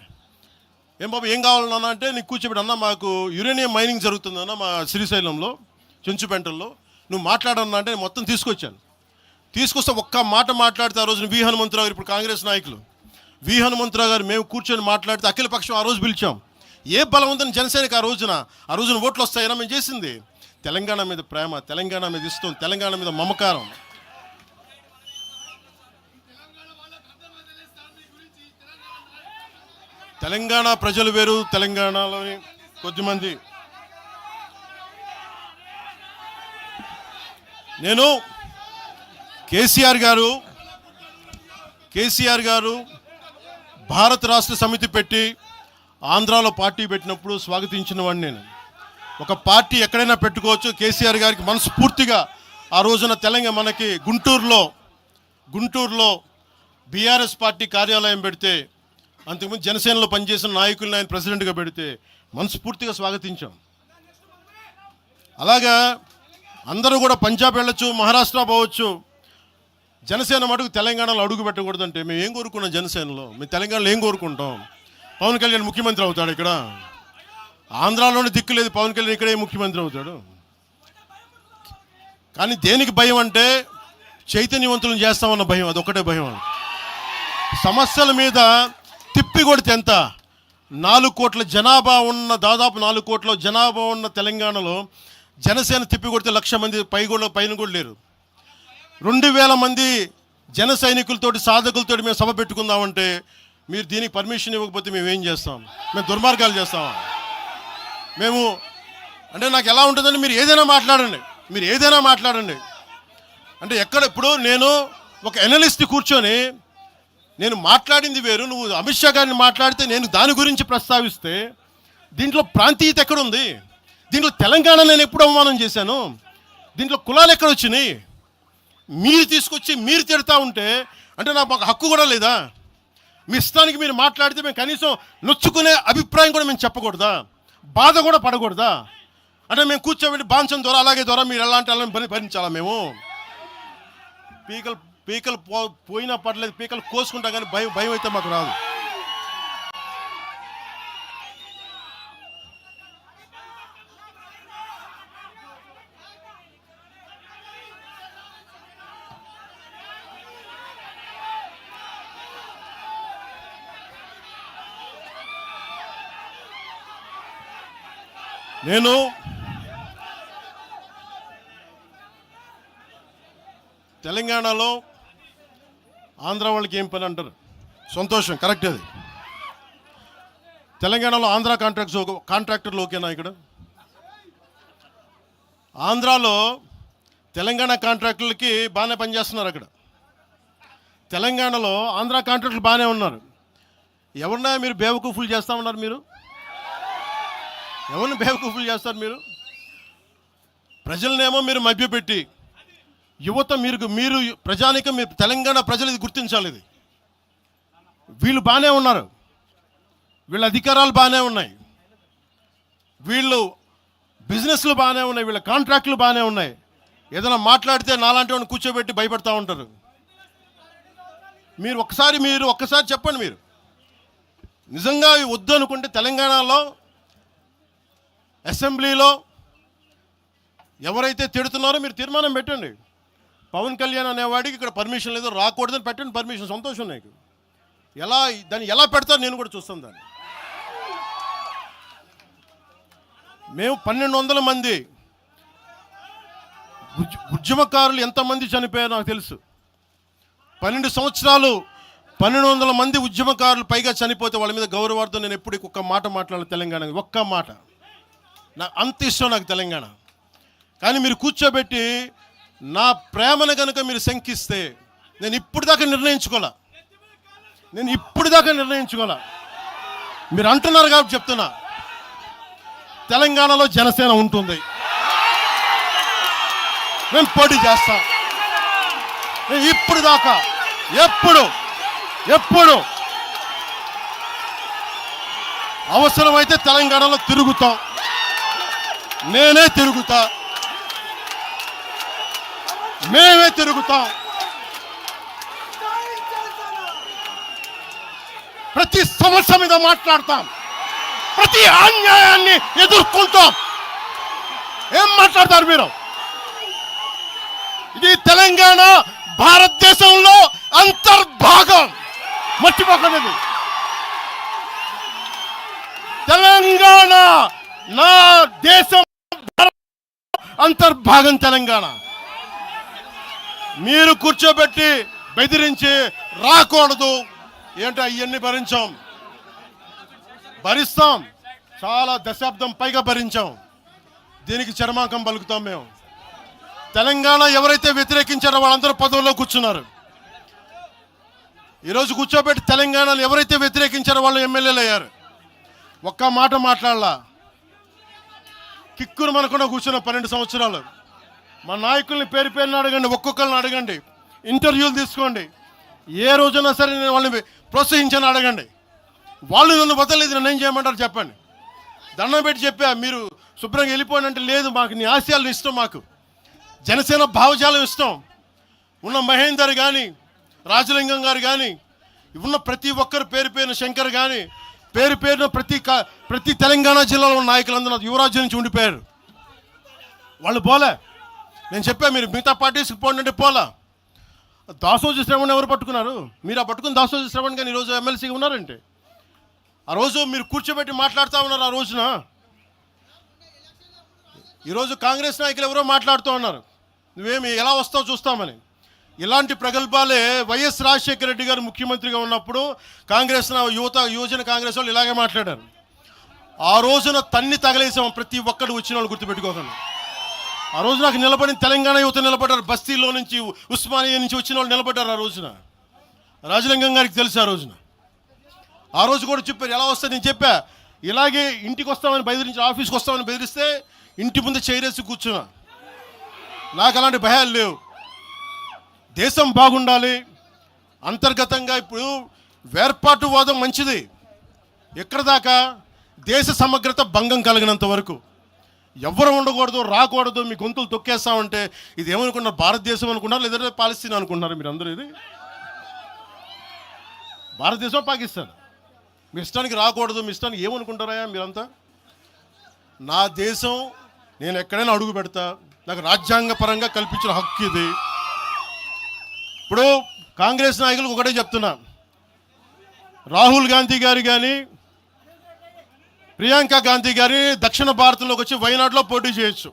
ఏం బాబు ఏం కావాలన్నా అంటే, నీకు కూర్చోబెట్టి అన్న మాకు యురేనియం మైనింగ్ జరుగుతుందన్న మా శ్రీశైలంలో చెంచుపెంటల్లో, నువ్వు మాట్లాడన్నా అంటే మొత్తం తీసుకొస్తే ఒక్క మాట మాట్లాడితే ఆ రోజున వి హనుమంతరావు గారు, ఇప్పుడు కాంగ్రెస్ నాయకులు వి హనుమంతరావు గారు, మేము కూర్చొని మాట్లాడితే అఖిలపక్షం ఆ రోజు పిలిచాం. ఏ బలం ఉందని జనసేనకి ఆ రోజున ఓట్లు వస్తాయన్నా మేము చేసింది తెలంగాణ మీద ప్రేమ, తెలంగాణ మీద ఇష్టం, తెలంగాణ మీద మమకారం. తెలంగాణ ప్రజలు వేరు, తెలంగాణలోని కొద్దిమంది. నేను కేసీఆర్ గారు భారత రాష్ట్ర సమితి పెట్టి ఆంధ్రాలో పార్టీ పెట్టినప్పుడు స్వాగతించిన వాడిని నేను. ఒక పార్టీ ఎక్కడైనా పెట్టుకోవచ్చు. కేసీఆర్ గారికి మనస్ఫూర్తిగా ఆ రోజున మనకి గుంటూరులో బీఆర్ఎస్ పార్టీ కార్యాలయం పెడితే, అంతకుముందు జనసేనలో పనిచేసిన నాయకులను ఆయన ప్రెసిడెంట్గా పెడితే మనస్ఫూర్తిగా స్వాగతించాం. అలాగా అందరూ కూడా పంజాబ్ వెళ్ళొచ్చు, మహారాష్ట్ర పోవచ్చు, జనసేన మటుకు తెలంగాణలో అడుగు పెట్టకూడదంటే మేము ఏం కోరుకున్నాం? జనసేనలో మేము తెలంగాణలో ఏం కోరుకుంటాం? పవన్ కళ్యాణ్ ముఖ్యమంత్రి అవుతాడు ఇక్కడ, ఆంధ్రాలోనే దిక్కు లేదు, పవన్ కళ్యాణ్ ఇక్కడే ముఖ్యమంత్రి అవుతాడు. కానీ దేనికి భయం అంటే, చైతన్యవంతులను చేస్తామన్న భయం, అదొక్కటే భయం. సమస్యల మీద తిప్పి కొడితే ఎంత? 4 కోట్ల జనాభా ఉన్న, దాదాపు 4 కోట్ల జనాభా ఉన్న తెలంగాణలో జనసేన తిప్పి కొడితే 1,00,000 మంది పైన కూడా లేరు. 2,000 మంది జన సైనికులతోటి, సాధకులతోటి మేము సభ పెట్టుకుందామంటే మీరు దీనికి పర్మిషన్ ఇవ్వకపోతే మేము ఏం చేస్తాం? మేము దుర్మార్గాలు చేస్తామా? మేము అంటే నాకు ఎలా ఉంటుందంటే, మీరు ఏదైనా మాట్లాడండి అంటే ఎక్కడ. ఇప్పుడు నేను ఒక ఎనలిస్ట్ కూర్చొని నేను మాట్లాడింది వేరు, నువ్వు అమిత్ షా గారిని మాట్లాడితే నేను దాని గురించి ప్రస్తావిస్తే దీంట్లో ప్రాంతీయత ఎక్కడుంది? దీంట్లో తెలంగాణ నేను ఎప్పుడు అవమానం చేశాను? దీంట్లో కులాలు ఎక్కడ వచ్చినాయి? మీరు తీసుకొచ్చి మీరు తిడతా ఉంటే అంటే మాకు హక్కు కూడా లేదా? మీ ఇష్టానికి మీరు మాట్లాడితే మేము కనీసం నొచ్చుకునే అభిప్రాయం కూడా మేము చెప్పకూడదా? బాధ కూడా పడకూడదా? అంటే మేము కూర్చోబెట్టి బాంచం ద్వారా అలాగే ద్వారా మీరు ఎలాంటి అలాంటి భరించాలా? మేము పీకలు పోయినా పర్లేదు, పీకలు కోసుకుంటాం, కానీ భయం అయితే మాకు రాదు. నేను తెలంగాణలో ఆంధ్ర వాళ్ళకి ఏం పని అంటారు? సంతోషం, కరెక్ట్. అది తెలంగాణలో ఆంధ్ర కాంట్రాక్టర్లు ఓకేనా? ఇక్కడ ఆంధ్రాలో తెలంగాణ కాంట్రాక్టర్లకి బాగానే పనిచేస్తున్నారు. అక్కడ తెలంగాణలో ఆంధ్ర కాంట్రాక్టర్లు బాగానే ఉన్నారు. ఎవరినా మీరు బేవకూఫులు చేస్తా ఉన్నారు? మీరు ఎవరిని బేవకూఫులు చేస్తారు? మీరు ప్రజలనేమో మీరు మభ్యపెట్టి యువత మీరు ప్రజానికం, మీరు తెలంగాణ ప్రజలు ఇది గుర్తించాలి. ఇది వీళ్ళు బాగానే ఉన్నారు, వీళ్ళ అధికారాలు బాగానే ఉన్నాయి, వీళ్ళు బిజినెస్లు బాగానే ఉన్నాయి, వీళ్ళ కాంట్రాక్టులు బాగానే ఉన్నాయి. ఏదైనా మాట్లాడితే నాలాంటి వాడిని కూర్చోబెట్టి భయపడతా ఉంటారు. మీరు ఒక్కసారి చెప్పండి. మీరు నిజంగా వద్దు అనుకుంటే తెలంగాణలో అసెంబ్లీలో ఎవరైతే తిడుతున్నారో మీరు తీర్మానం పెట్టండి. పవన్ కళ్యాణ్ అనేవాడికి ఇక్కడ పర్మిషన్ లేదు, రాకూడదని పెట్టండి పర్మిషన్. సంతోషం నాకు. దాన్ని ఎలా పెడతారు నేను కూడా చూస్తాను దాన్ని. మేము 1200 మంది ఉద్యమకారులు ఎంతమంది చనిపోయారో నాకు తెలుసు. 12 సంవత్సరాలు 1200 మంది ఉద్యమకారులు పైగా చనిపోతే వాళ్ళ మీద గౌరవార్థం నేను ఎప్పుడు ఒక్క మాట మాట్లాడాలి తెలంగాణ, ఒక్క మాట. నాకు అంత ఇష్టం నాకు తెలంగాణ. కానీ మీరు కూర్చోబెట్టి నా ప్రేమను కనుక మీరు శంకిస్తే నేను ఇప్పుడు దాకా నిర్ణయించుకోలే. మీరు అంటున్నారు కాబట్టి చెప్తున్నా, తెలంగాణలో జనసేన ఉంటుంది, మేము పోటీ చేస్తాం. నేను ఇప్పుడు దాకా ఎప్పుడు అవసరమైతే తెలంగాణలో తిరుగుతాం, నేనే తిరుగుతా, మేమే తిరుగుతాం. ప్రతి సమస్య మీద మాట్లాడతాం, ప్రతి అన్యాయాన్ని ఎదుర్కొంటాం. ఏం మాట్లాడతారు మీరు? ఇది తెలంగాణ భారతదేశంలో అంతర్భాగం, మర్చిపోకండి. తెలంగాణ నా దేశం అంతర్భాగం. తెలంగాణ మీరు కూర్చోబెట్టి బెదిరించి రాకూడదు ఏంటో అవన్నీ భరిస్తాం. చాలా దశాబ్దం పైగా భరించాం. దీనికి చరమాంకం పలుకుతాం మేము. తెలంగాణ ఎవరైతే వ్యతిరేకించారో వాళ్ళందరూ పదవుల్లో కూర్చున్నారు. ఈరోజు కూర్చోబెట్టి తెలంగాణలో ఎవరైతే వ్యతిరేకించారో వాళ్ళు ఎమ్మెల్యేలు అయ్యారు. ఒక్క మాట మాట్లాడలా. కిక్కురు మనకుండా కూర్చున్న 12 సంవత్సరాలు. మా నాయకుల్ని పేరుని అడగండి, ఒక్కొక్కరిని అడగండి, ఇంటర్వ్యూలు తీసుకోండి. ఏ రోజైనా సరే నేను వాళ్ళని ప్రోత్సహించాను అడగండి. వాళ్ళు నన్ను వదలలేదు, నన్ను ఏం చేయమంటారు చెప్పండి. దండం పెట్టి చెప్పా, మీరు శుభ్రంగా వెళ్ళిపోయినంటే లేదు, మాకు నీ ఆశయాలను ఇష్టం, మాకు జనసేన భావజాలం ఇష్టం. ఉన్న మహేందర్ కానీ, రాజలింగం గారు కానీ, ఉన్న ప్రతి ఒక్కరు పేరున శంకర్ కానీ, పేరున ప్రతి తెలంగాణ జిల్లాలో ఉన్న నాయకులందరూ యువరాజ్యం నుంచి ఉండిపోయారు. వాళ్ళు పోలే. నేను చెప్పా, మీరు మిగతా పార్టీస్కి పోండి అంటే పోలా. దాసోజు శ్రవణ్ ఎవరు పట్టుకున్నారు? మీరు ఆ పట్టుకుని దాసోజు శ్రవణ్ కానీ ఈరోజు ఎమ్మెల్సీగా ఉన్నారంటే, ఆ రోజు మీరు కూర్చోబెట్టి మాట్లాడుతూ ఉన్నారు. ఆ రోజున ఈరోజు కాంగ్రెస్ నాయకులు ఎవరో మాట్లాడుతూ ఉన్నారు, నువ్వేమి ఎలా వస్తావు చూస్తామని. ఇలాంటి ప్రగల్భాలే వైఎస్ రాజశేఖర రెడ్డి గారు ముఖ్యమంత్రిగా ఉన్నప్పుడు కాంగ్రెస్ యువజన కాంగ్రెస్ వాళ్ళు ఇలాగే మాట్లాడారు. ఆ రోజున తన్ని తగలేసాం ప్రతి ఒక్కడు వచ్చిన వాళ్ళు, గుర్తుపెట్టుకోకండి. ఆ రోజు నాకు నిలబడిన తెలంగాణ యువత నిలబడ్డారు, బస్తీలో నుంచి ఉస్మానియా నుంచి వచ్చిన వాళ్ళు నిలబడ్డారు. ఆ రోజున రాజలింగం గారికి తెలుసు ఆ రోజు కూడా చెప్పారు ఎలా వస్తుంది. నేను చెప్పా ఇలాగే ఇంటికి వస్తామని బెదిరించి, ఆఫీస్కి వస్తామని బెదిరిస్తే ఇంటి ముందు చైరేసి కూర్చున్నా. నాకు అలాంటి భయాలు లేవు. దేశం బాగుండాలి. అంతర్గతంగా ఇప్పుడు వేర్పాటువాదం మంచిది. ఎక్కడ దాకా దేశ సమగ్రత భంగం కలిగినంత వరకు ఎవరు ఉండకూడదు, రాకూడదు. మీ గొంతులు తొక్కేస్తామంటే ఇది ఏమనుకున్నారు? భారతదేశం అనుకున్నారు లేదా పాలస్తీనా అనుకుంటున్నారు? మీరు అందరూ ఇది భారతదేశం, పాకిస్తాన్. మీ ఇష్టానికి రాకూడదు, మీ ఇష్టానికి ఏమనుకుంటారా మీరంతా? నా దేశం, నేను ఎక్కడైనా అడుగు పెడతా. నాకు రాజ్యాంగ పరంగా కల్పించిన హక్కు ఇది. ఇప్పుడు కాంగ్రెస్ నాయకులకు ఒకటే చెప్తున్నా, రాహుల్ గాంధీ గారు కానీ ప్రియాంక గాంధీ గారి దక్షిణ భారతంలోకి వచ్చి వైనాడులో పోటీ చేయొచ్చు.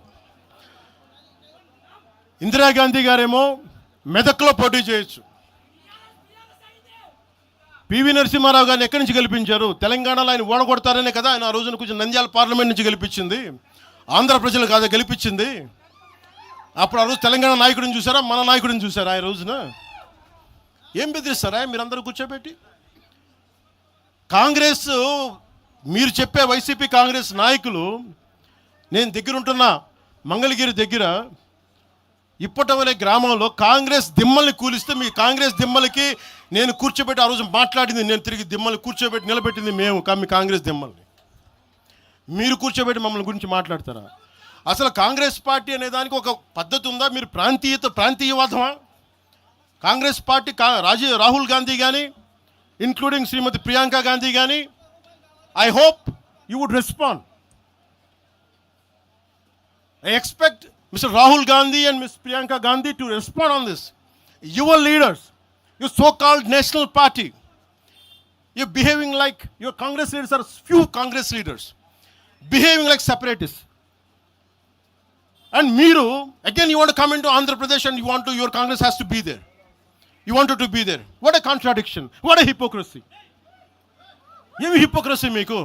ఇందిరాగాంధీ గారేమో మెదక్లో పోటీ చేయొచ్చు. పివి నరసింహారావు గారిని ఎక్కడి నుంచి గెలిపించారు? తెలంగాణలో ఆయన ఓడగొడతారనే కదా ఆయన ఆ రోజున కొంచెం నంద్యాల పార్లమెంట్ నుంచి గెలిపించింది. ఆంధ్ర ప్రజలు కాదా గెలిపించింది? అప్పుడు ఆ రోజు తెలంగాణ నాయకుడిని చూసారా, మన నాయకుడిని చూసారా? ఆ రోజున ఏం బెదిరిస్తారా మీరందరూ కూర్చోబెట్టి? కాంగ్రెస్, మీరు చెప్పే వైసీపీ కాంగ్రెస్ నాయకులు, నేను దగ్గరుంటున్న మంగళగిరి దగ్గర ఇప్పటవలే గ్రామంలో కాంగ్రెస్ దిమ్మల్ని కూలిస్తే, మీ కాంగ్రెస్ దిమ్మలకి నేను కూర్చోబెట్టి ఆ రోజు మాట్లాడింది, నేను తిరిగి దిమ్మల్ని కూర్చోబెట్టి నిలబెట్టింది మేము. మీ కాంగ్రెస్ దిమ్మల్ని మీరు కూర్చోబెట్టి మమ్మల్ని గురించి మాట్లాడతారా? అసలు కాంగ్రెస్ పార్టీ అనే దానికి ఒక పద్ధతి ఉందా? మీరు ప్రాంతీయవాదమా? కాంగ్రెస్ పార్టీ రాహుల్ గాంధీ కానీ, ఇంక్లూడింగ్ శ్రీమతి ప్రియాంక గాంధీ కానీ, I hope you would respond. I expect Mr. Rahul Gandhi and Ms. Priyanka Gandhi to respond on this. Your leaders, your so-called national party, you're behaving like, your Congress leaders are few Congress leaders, behaving like separatists. And Meeru, again you want to come into Andhra Pradesh and your Congress has to be there. You wanted to be there. What a contradiction. What a hypocrisy. ఏమి హిపోక్రసీ మీకు?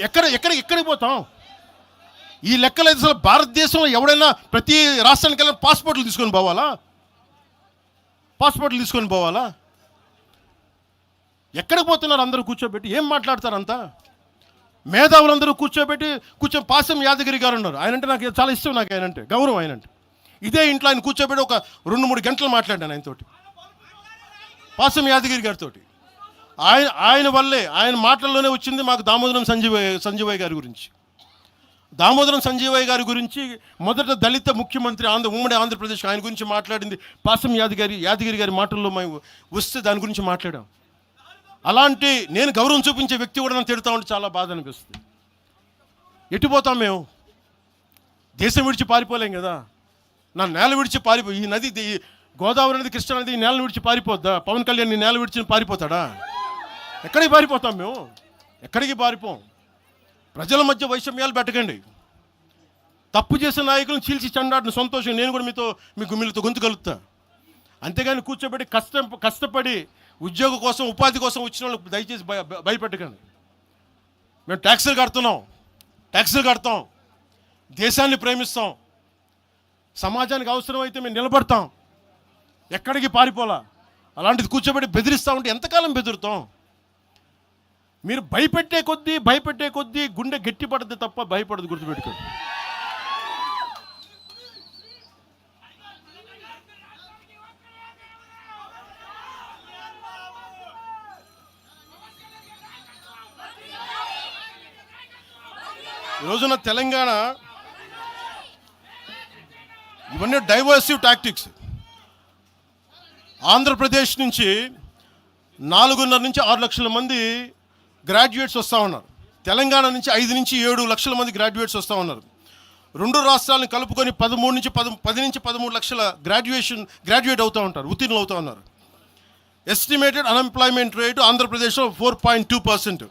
ఎక్కడికి పోతాం? ఈ లెక్కలు అయితే అసలు భారతదేశంలో ఎవడైనా ప్రతి రాష్ట్రానికి వెళ్ళిన పాస్పోర్ట్లు తీసుకొని పోవాలా? ఎక్కడికి పోతున్నారు అందరూ కూర్చోబెట్టి? ఏం మాట్లాడతారు అంతా? మేధావులందరూ కూర్చొని పాసం యాదగిరి గారు ఉన్నారు. ఆయనంటే నాకు చాలా ఇష్టం, నాకు ఆయనంటే గౌరవం. ఆయనంటే ఇదే ఇంట్లో ఆయన కూర్చోబెట్టి ఒక 2-3 గంటలు మాట్లాడాను ఆయనతోటి, పాసం యాదగిరి గారితో. ఆయన వల్లే, ఆయన మాటల్లోనే వచ్చింది మాకు దామోదరం సంజీవయ్య గారి గురించి. దామోదరం సంజీవయ్య గారి గురించి మొదట దళిత ముఖ్యమంత్రి ఉమ్మడి ఆంధ్రప్రదేశ్, ఆయన గురించి మాట్లాడింది పాసం యాదగిరి గారి మాటల్లో మేము వస్తే దాని గురించి మాట్లాడాం. అలాంటి నేను గౌరవం చూపించే వ్యక్తి కూడా నన్ను తిడతా ఉంటే చాలా బాధ అనిపిస్తుంది. ఎటుపోతాం మేము? దేశం విడిచి పారిపోలేం కదా. నా నేల విడిచి ఈ నది, గోదావరి నది, కృష్ణా నది ఈ నేలను విడిచి పారిపోద్దా? పవన్ కళ్యాణ్ ఈ నేల విడిచి పారిపోతాడా? ఎక్కడికి పారిపోతాం మేము? ఎక్కడికి పారిపోం. ప్రజల మధ్య వైషమ్యాలు పెట్టకండి. తప్పు చేసిన నాయకులను చీల్చి చెండాడిన సంతోషం నేను కూడా మీతో గొంతు కలుపుతా. అంతేగాని కూర్చోబెట్టి కష్టపడి ఉద్యోగం కోసం, ఉపాధి కోసం వచ్చిన వాళ్ళకి దయచేసి భయపెట్టకండి. మేము ట్యాక్సులు కడతాం, దేశాన్ని ప్రేమిస్తాం, సమాజానికి అవసరమైతే మేము నిలబడతాం. ఎక్కడికి పారిపోలా. అలాంటిది కూర్చోబెట్టి బెదిరిస్తూ ఉంటే ఎంతకాలం బెదురుతాం? మీరు భయపెట్టే కొద్దీ గుండె గట్టిపడద్దు తప్ప భయపడదు, గుర్తుపెట్టుకోండి. ఈరోజున తెలంగాణ ఇవన్నీ డైవర్సివ్ టాక్టిక్స్. ఆంధ్రప్రదేశ్ నుంచి 4.5 నుంచి 6 లక్షల మంది గ్రాడ్యుయేట్స్ వస్తూ ఉన్నారు. తెలంగాణ నుంచి 5 నుంచి 7 లక్షల మంది గ్రాడ్యుయేట్స్ వస్తూ ఉన్నారు. 2 రాష్ట్రాలను కలుపుకొని 10 నుంచి 13 లక్షల గ్రాడ్యుయేట్ అవుతూ ఉంటారు, ఉత్తీర్ణులు అవుతూ ఉన్నారు. ఎస్టిమేటెడ్ అన్ఎంప్లాయ్మెంట్ రేటు ఆంధ్రప్రదేశ్లో 4.2%,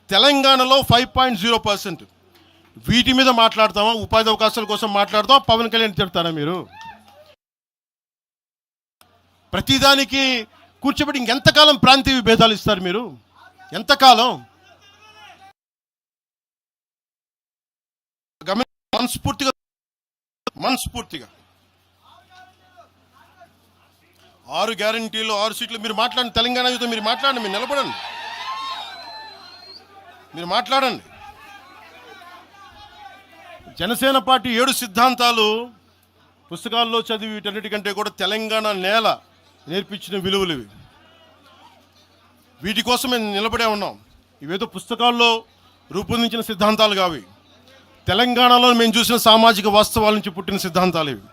తెలంగాణలో 5.0%. వీటి మీద మాట్లాడతామా? ఉపాధి అవకాశాల కోసం మాట్లాడతామా? పవన్ కళ్యాణ్ తిడతారా మీరు? ప్రతిదానికి కూర్చోబెట్టి ఇంకెంతకాలం ప్రాంతీయ భేదాలు ఇస్తారు మీరు? ఎంతకాలం? మనస్ఫూర్తిగా 6 గ్యారంటీలు 6 సీట్లు మీరు మాట్లాడండి. తెలంగాణ యువత మీరు మాట్లాడండి, మీరు నిలబడండి, మీరు మాట్లాడండి. జనసేన పార్టీ 7 సిద్ధాంతాలు పుస్తకాల్లో చదివి వీటన్నిటికంటే కూడా తెలంగాణ నేల నేర్పించిన విలువలు ఇవి. వీటి కోసం మేము నిలబడే ఉన్నాం. ఇవేదో పుస్తకాల్లో రూపొందించిన సిద్ధాంతాలు కావి. తెలంగాణలో మేము చూసిన సామాజిక వాస్తవాల నుంచి పుట్టిన సిద్ధాంతాలు ఇవి.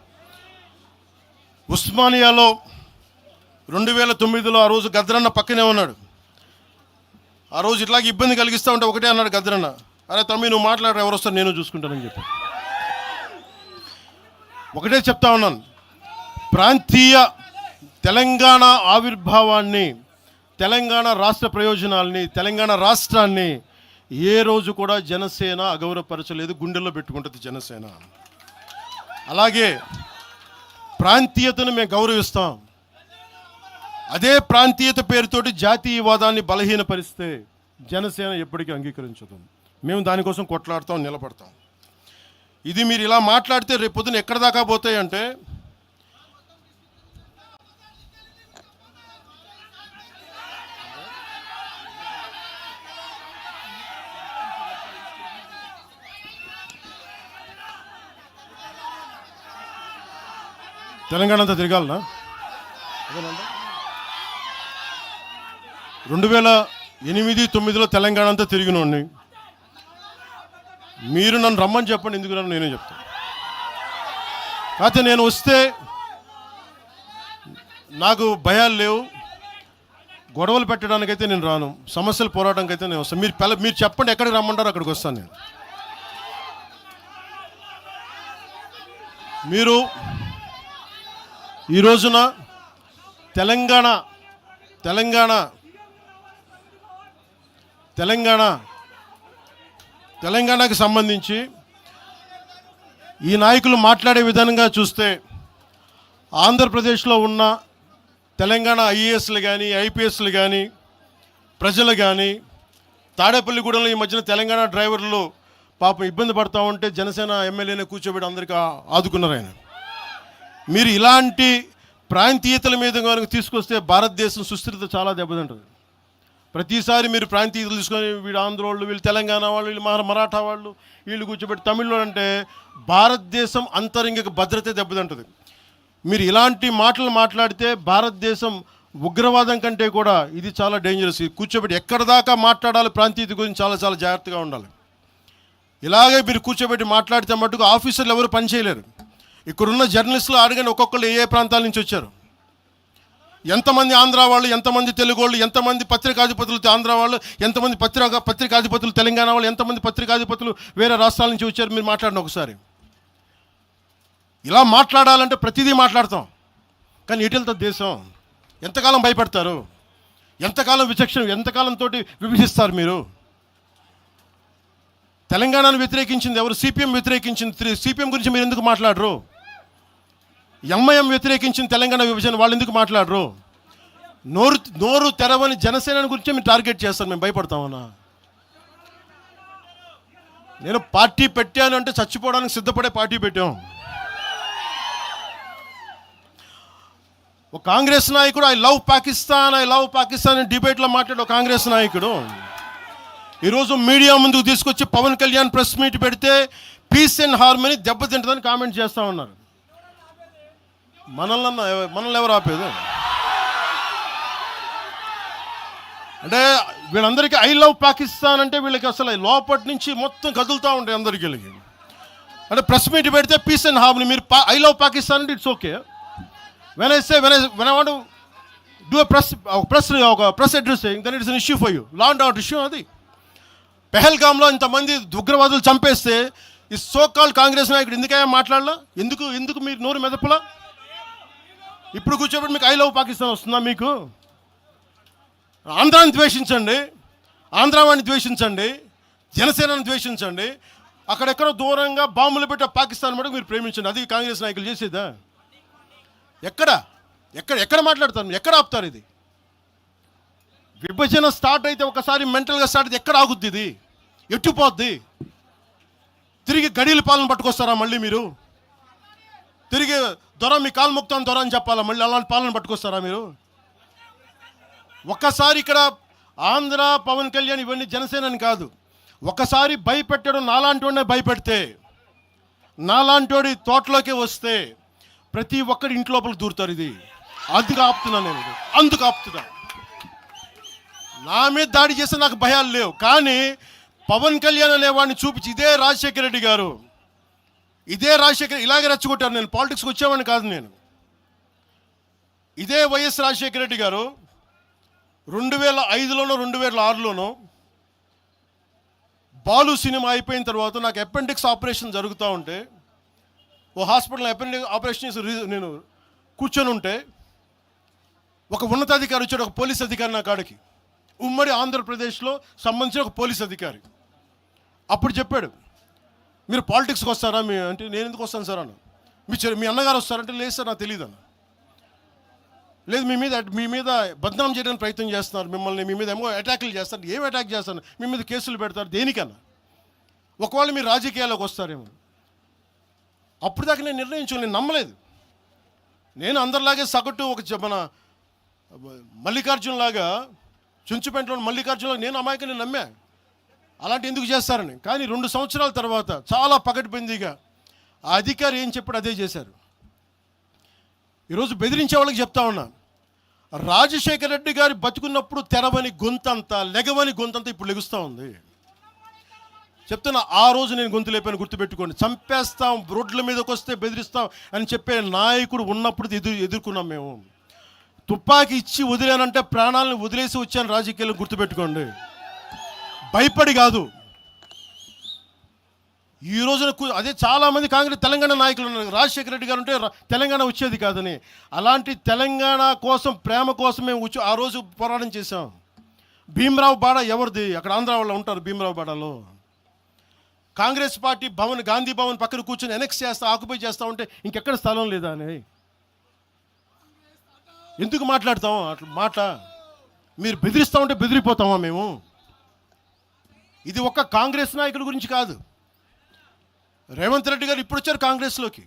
ఉస్మానియాలో 2009లో ఆ రోజు గద్రన్న పక్కనే ఉన్నాడు. ఆ రోజు ఇట్లాగే ఇబ్బంది కలిగిస్తూ ఉంటే ఒకటే అన్నాడు గద్రన్న, అరే తమ్మి నువ్వు మాట్లాడరు, ఎవరు వస్తారు నేను చూసుకుంటానని చెప్పి. ఒకటే చెప్తా ఉన్నాను, ప్రాంతీయ తెలంగాణ ఆవిర్భావాన్ని, తెలంగాణ రాష్ట్ర ప్రయోజనాల్ని, తెలంగాణ రాష్ట్రాన్ని ఏ రోజు కూడా జనసేన అగౌరవపరచలేదు, గుండెల్లో పెట్టుకుంటుంది జనసేన. అలాగే ప్రాంతీయతను మేము గౌరవిస్తాం. అదే ప్రాంతీయత పేరుతోటి జాతీయవాదాన్ని బలహీనపరిస్తే జనసేన ఎప్పటికీ అంగీకరించదు. మేము దానికోసం కొట్లాడతాం, నిలబడతాం. ఇది మీరు ఇలా మాట్లాడితే రేపు పొద్దున ఎక్కడ దాకా పోతాయంటే, తెలంగాణ అంతా తిరగాలనా? 2008-2009లో తెలంగాణ అంతా తిరిగినోడిని. మీరు నన్ను రమ్మని చెప్పండి, ఎందుకు నన్ను నేనే చెప్తాను. కాకపోతే నేను వస్తే నాకు భయాలు లేవు, గొడవలు పెట్టడానికైతే నేను రాను, సమస్యలు పోరాటానికి అయితే నేను వస్తాను. మీరు చెప్పండి ఎక్కడికి రమ్మంటారో అక్కడికి వస్తాను నేను. మీరు ఈ రోజున తెలంగాణకు సంబంధించి ఈ నాయకులు మాట్లాడే విధానంగా చూస్తే ఆంధ్రప్రదేశ్లో ఉన్న తెలంగాణ ఐఏఎస్లు కానీ ఐపీఎస్లు కానీ ప్రజలు కానీ తాడేపల్లిగూడెంలో ఈ మధ్యన తెలంగాణ డ్రైవర్లు పాపం ఇబ్బంది పడతా ఉంటే జనసేన ఎమ్మెల్యేనే కూర్చోబెట్టి అందరికీ ఆదుకున్నారు ఆయన. మీరు ఇలాంటి ప్రాంతీయతల మీద కనుక తీసుకొస్తే భారతదేశం సుస్థిరత చాలా దెబ్బతింటుంది. ప్రతిసారి మీరు ప్రాంతీయతలు తీసుకొని వీళ్ళు ఆంధ్ర వాళ్ళు, వీళ్ళు తెలంగాణ వాళ్ళు, వీళ్ళు మరాఠా వాళ్ళు, వీళ్ళు కూర్చోబెట్టి తమిళలో అంటే భారతదేశం అంతరంగిక భద్రత దెబ్బతింటుంది. మీరు ఇలాంటి మాటలు మాట్లాడితే భారతదేశం ఉగ్రవాదం కంటే కూడా ఇది చాలా డేంజరస్. కూర్చోబెట్టి ఎక్కడ దాకా మాట్లాడాలి, ప్రాంతీయత గురించి చాలా చాలా జాగ్రత్తగా ఉండాలి. ఇలాగే మీరు కూర్చోబెట్టి మాట్లాడితే మటుకు ఆఫీసర్లు ఎవరు పనిచేయలేరు. ఇక్కడున్న జర్నలిస్టులు అడగండి, ఒక్కొక్కళ్ళు ఏ ప్రాంతాల నుంచి వచ్చారు, ఎంతమంది ఆంధ్ర వాళ్ళు, ఎంతమంది తెలుగు వాళ్ళు, ఎంతమంది పత్రికాధిపతులు ఆంధ్ర వాళ్ళు, ఎంతమంది పత్రికాధిపతులు తెలంగాణ వాళ్ళు, ఎంతమంది పత్రికాధిపతులు వేరే రాష్ట్రాల నుంచి వచ్చారు. మీరు మాట్లాడిన ఒకసారి. ఇలా మాట్లాడాలంటే ప్రతిదీ మాట్లాడతాం, కానీ ఎటులతో దేశం? ఎంతకాలం భయపడతారు? ఎంతకాలం ఎంతకాలంతో విభజిస్తారు మీరు? తెలంగాణను వ్యతిరేకించింది ఎవరు? సిపిఎం వ్యతిరేకించింది. సిపిఎం గురించి మీరు ఎందుకు మాట్లాడరు? ఎంఐఎం వ్యతిరేకించిన తెలంగాణ విభజన, వాళ్ళు ఎందుకు మాట్లాడరు? నోరు తెరవని జనసేన గురించి మీరు టార్గెట్ చేస్తారు. మేము భయపడతామన్నా? నేను పార్టీ పెట్టాను అంటే చచ్చిపోవడానికి సిద్ధపడే పార్టీ పెట్టాం. ఒక కాంగ్రెస్ నాయకుడు ఐ లవ్ పాకిస్తాన్ డిబేట్లో మాట్లాడే ఒక కాంగ్రెస్ నాయకుడు ఈరోజు మీడియా ముందుకు తీసుకొచ్చి పవన్ కళ్యాణ్ ప్రెస్ మీట్ పెడితే పీస్ అండ్ హార్మనీ దెబ్బతింటుందని కామెంట్ చేస్తూ ఉన్నారు. మనల్ని ఎవరు ఆపేది? అంటే వీళ్ళందరికీ ఐ లవ్ పాకిస్తాన్ అంటే వీళ్ళకి అసలు లోపటి నుంచి మొత్తం కదులుతూ ఉంటాయి అందరికీ. అంటే ప్రెస్ మీట్ పెడితే పీస్ అండ్ హార్మనీ, మీరు ఐ లవ్ పాకిస్తాన్ అంటే it's okay. When I want do press addressing, then it's an issue for you, law and order issue. అది పెహల్గామ్లో ఇంతమంది ఉగ్రవాదులు చంపేస్తే ఈ సోకాల్ కాంగ్రెస్ నాయకుడు ఎందుకయ్యా మాట్లాడలా? ఎందుకు మీరు నోరు మెదపలా? ఇప్పుడు కూర్చోబెట్టి మీకు ఐ లవ్ పాకిస్తాన్ వస్తుందా? మీకు ఆంధ్రాని ద్వేషించండి, ఆంధ్రావాణి ద్వేషించండి, జనసేనని ద్వేషించండి, అక్కడెక్కడో దూరంగా బాంబులు పెట్టే పాకిస్తాన్ మటుకు మీరు ప్రేమించండి. అది కాంగ్రెస్ నాయకులు చేసేదా? ఎక్కడ మాట్లాడతారు? ఎక్కడ ఆపుతారు? ఇది విభజన స్టార్ట్ అయితే ఒకసారి మెంటల్గా స్టార్ట్ అయితే ఎక్కడ ఆగుద్ది? ఇది ఎట్టుపోద్ది? తిరిగి గడీల పాలన పట్టుకొస్తారా మళ్ళీ మీరు? తిరిగి దొర మీ కాలు మొక్తాను దొర అని చెప్పాలా? మళ్ళీ అలాంటి పాలన పట్టుకొస్తారా మీరు? ఒక్కసారి ఇక్కడ ఆంధ్ర పవన్ కళ్యాణ్ ఇవన్నీ జనసేనని కాదు, ఒకసారి భయపెట్టడం నాలాంటి వాడినే భయపెడితే, నాలాంటి తోటలోకి వస్తే ప్రతి ఒక్కడి ఇంటి లోపలికి దూరుతారు. ఇది అందుకు ఆపుతున్నా నేను, అందుకు ఆపుతున్నా. నా మీద దాడి చేస్తే నాకు భయాలు లేవు, కానీ పవన్ కళ్యాణ్ అనేవాడిని చూపించి ఇదే రాజశేఖర రెడ్డి గారు, ఇదే రాజశేఖర్ ఇలాగే రెచ్చగొట్టారు. నేను పాలిటిక్స్కి వచ్చేవాడిని కాదు, నేను ఇదే వైఎస్ రాజశేఖర రెడ్డి గారు 2005లోనో 2006లోనో బాలు సినిమా అయిపోయిన తర్వాత నాకు అపెండిక్స్ ఆపరేషన్ జరుగుతూ ఉంటే ఓ హాస్పిటల్ అపెండిక్స్ ఆపరేషన్ చేసి నేను కూర్చొని ఉంటే ఒక ఉన్నతాధికారి వచ్చాడు, ఒక పోలీస్ అధికారి నా కాడికి, ఉమ్మడి ఆంధ్రప్రదేశ్లో సంబంధించిన ఒక పోలీస్ అధికారి. అప్పుడు చెప్పాడు, మీరు పాలిటిక్స్కి వస్తారా? అంటే నేను ఎందుకు వస్తాను సార్ అన్న. మీ అన్నగారు వస్తారంటే లేదు సార్ నాకు తెలియదు అన్న. లేదు మీ మీద బద్నాం చేయడానికి ప్రయత్నం చేస్తున్నారు, మిమ్మల్ని మీ మీద ఏమో అటాక్లు చేస్తారు. ఏం అటాక్ చేస్తారు? మీ మీద కేసులు పెడతారు, దేనికన్నా? ఒకవేళ మీరు రాజకీయాల్లోకి వస్తారేమో. అప్పుడు దాకా నేను నిర్ణయించుకోలేదు, నేను నమ్మలేదు. నేను అందరిలాగే సగటు మన మల్లికార్జున్ లాగా, చుంచుపెంటలో మల్లికార్జునలాగా నేను అమాయకుని నమ్మా అలాంటి ఎందుకు చేస్తారని. కానీ 2 సంవత్సరాల తర్వాత చాలా పకడ్బందీగా ఆ అధికారి ఏం చెప్పాడు అదే చేశారు. ఈరోజు బెదిరించే వాళ్ళకి చెప్తా ఉన్నా, రాజశేఖర రెడ్డి గారి బతుకున్నప్పుడు తెరవని గొంతంతా, లెగవని గొంతంతా ఇప్పుడు లెగుస్తూ ఉంది. చెప్తున్నా, ఆ రోజు నేను గొంతు లేపాను, గుర్తుపెట్టుకోండి. చంపేస్తాం, రోడ్ల మీదకి వస్తే బెదిరిస్తాం అని చెప్పే నాయకుడు ఉన్నప్పుడు ఎదుర్కొన్నాం మేము. తుపాకీ ఇచ్చి వదిలేనంటే ప్రాణాలను వదిలేసి వచ్చాను రాజకీయాలు, గుర్తుపెట్టుకోండి. భయపడి కాదు. ఈ రోజున అదే చాలామంది కాంగ్రెస్ తెలంగాణ నాయకులు ఉన్నారు, రాజశేఖర రెడ్డి గారు ఉంటే తెలంగాణ వచ్చేది కాదని. అలాంటి తెలంగాణ కోసం, ప్రేమ కోసం మేము ఆ రోజు పోరాటం చేశాం. భీమరావు బాడ ఎవరిది? అక్కడ ఆంధ్ర వాళ్ళు ఉంటారు భీమరావు బాడలో. కాంగ్రెస్ పార్టీ భవన్, గాంధీ భవన్ పక్కన కూర్చొని ఎనెక్స్ చేస్తా, ఆక్యుపై చేస్తూ ఉంటే ఇంకెక్కడ స్థలం లేదా అని ఎందుకు మాట్లాడతాం అట్లా మాట? మీరు బెదిరిస్తూ ఉంటే బెదిరిపోతామా మేము? ఇది ఒక్క కాంగ్రెస్ నాయకుడి గురించి కాదు. రేవంత్ రెడ్డి గారు ఇప్పుడు వచ్చారు కాంగ్రెస్లోకి.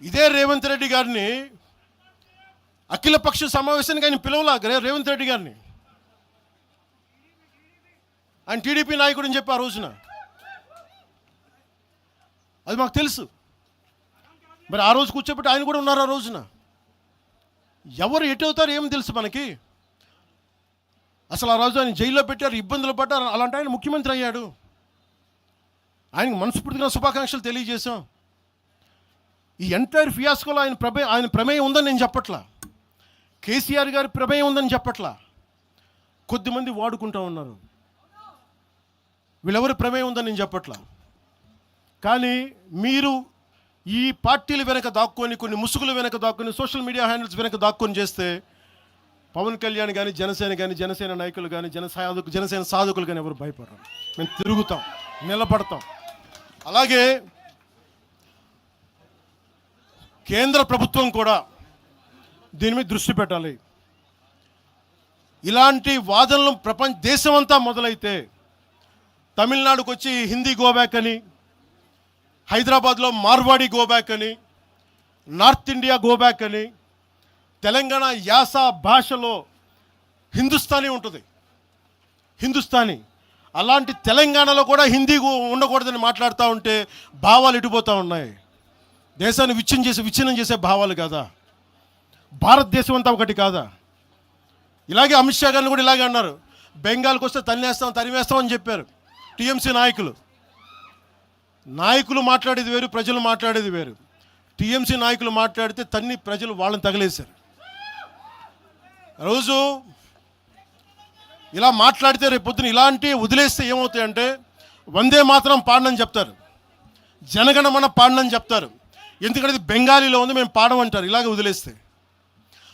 ఇదే రేవంత్ రెడ్డి గారిని అఖిలపక్ష సమావేశానికి ఆయన పిలవలా రేవంత్ రెడ్డి గారిని. ఆయన టీడీపీ నాయకుడు అని చెప్పి ఆ రోజున అది మాకు తెలుసు. మరి ఆ రోజు కూర్చోబెట్టి ఆయన కూడా ఉన్నారు ఆ రోజున. ఎవరు ఎటు అవుతారు ఏమి తెలుసు మనకి? అసలు ఆ రోజు ఆయన జైల్లో పెట్టారు, ఇబ్బందులు పడ్డారు. అలాంటి ఆయన ముఖ్యమంత్రి అయ్యాడు. ఆయనకు మనస్ఫూర్తిగా శుభాకాంక్షలు తెలియజేశాం. ఈ ఎంటైర్ ఫియాస్కోలో ఆయన ప్రమేయం ఉందని నేను చెప్పట్లా, కేసీఆర్ గారి ప్రమేయం ఉందని చెప్పట్లా. కొద్దిమంది వాడుకుంటూ ఉన్నారు, వీళ్ళెవరి ప్రమేయం ఉందని నేను చెప్పట్లా. కానీ మీరు ఈ పార్టీల వెనక దాక్కొని, కొన్ని ముసుగుల వెనక దాక్కొని, సోషల్ మీడియా హ్యాండిల్స్ వెనక దాక్కొని చేస్తే పవన్ కళ్యాణ్ కానీ, జనసేన నాయకులు కానీ, జనసేన సాధకులు కానీ ఎవరు భయపడరు. మేము తిరుగుతాం, నిలబడతాం. అలాగే కేంద్ర ప్రభుత్వం కూడా దీని మీద దృష్టి పెట్టాలి. ఇలాంటి వాదనలు దేశమంతా మొదలైతే, తమిళనాడుకు వచ్చి హిందీ గోబ్యాక్ అని, హైదరాబాద్లో మార్వాడి గోబ్యాక్ అని, నార్త్ ఇండియా గోబ్యాక్ అని, తెలంగాణ యాస భాషలో హిందుస్థానీ ఉంటుంది, హిందుస్థానీ. అలాంటి తెలంగాణలో కూడా హిందీ ఉండకూడదని మాట్లాడుతూ ఉంటే భావాలు ఎటుపోతూ ఉన్నాయి. దేశాన్ని విచ్ఛిన్నం చేసే భావాలు కాదా? భారతదేశం అంతా ఒకటి కాదా? ఇలాగే అమిత్ షా గారిని కూడా ఇలాగే అన్నారు, బెంగాల్కి వస్తే తరిమేస్తాం అని చెప్పారు టీఎంసీ నాయకులు మాట్లాడేది వేరు, ప్రజలు మాట్లాడేది వేరు. టీఎంసీ నాయకులు మాట్లాడితే ప్రజలు వాళ్ళని తగిలేశారు. రోజు ఇలా మాట్లాడితే రేపు పొద్దున ఇలాంటి వదిలేస్తే ఏమవుతాయంటే, వందే మాత్రం పాడనని చెప్తారు, జనగణమన పాడనని చెప్తారు. ఎందుకంటే ఇది బెంగాలీలో ఉంది, మేము పాడమంటారు. ఇలాగే వదిలేస్తే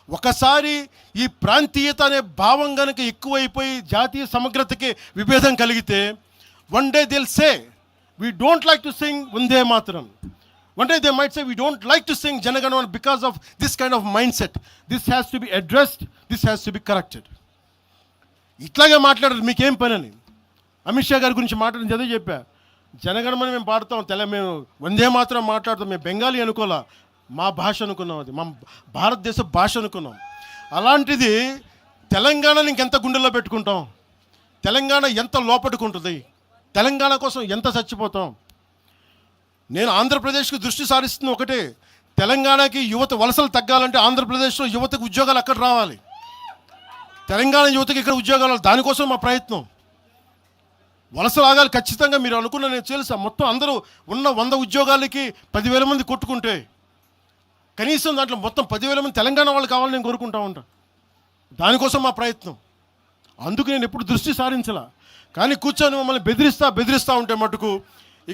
ఒకసారి ఈ ప్రాంతీయత అనే భావం కనుక ఎక్కువైపోయి జాతీయ సమగ్రతకి విభేదం కలిగితే, వన్ డే దిల్ సే we don't like to sing Vande Mataram. One day they might say we don't like to sing Janaganamana because of this kind of mindset. This has to be addressed, this has to be corrected. ఇట్లాగే మాట్లాడారు, మీకేం పని అని. అమిత్ షా గారి గురించి మాట్లాడిన చదివి చెప్పా, జనగణమన మేము పాడతాం, మేము వందే మాత్రం మాట్లాడతాం, మేము బెంగాలీ అనుకోలే, మా భాష అనుకున్నాం, అది మా భారతదేశ భాష అనుకున్నాం. అలాంటిది తెలంగాణని ఇంకెంత గుండెల్లో పెట్టుకుంటాం, తెలంగాణ ఎంత లోపట్టుకుంటుంది, తెలంగాణ కోసం ఎంత చచ్చిపోతాం. నేను ఆంధ్రప్రదేశ్కి దృష్టి సారిస్తుంది ఒకటే, తెలంగాణకి యువత వలసలు తగ్గాలంటే ఆంధ్రప్రదేశ్లో యువతకు ఉద్యోగాలు అక్కడ రావాలి, తెలంగాణ యువతకి ఇక్కడ ఉద్యోగాలు, దానికోసం మా ప్రయత్నం. వలసలు ఆగాలి ఖచ్చితంగా. మీరు అనుకున్న నేను తెలుసా, మొత్తం అందరూ ఉన్న 100 ఉద్యోగాలకి 10,000 మంది కొట్టుకుంటే కనీసం దాంట్లో మొత్తం 10,000 మంది తెలంగాణ వాళ్ళు కావాలని నేను కోరుకుంటా ఉంటా. దానికోసం మా ప్రయత్నం. అందుకు నేను ఎప్పుడు దృష్టి సారించలా. కానీ కూర్చొని మమ్మల్ని బెదిరిస్తూ ఉంటే మటుకు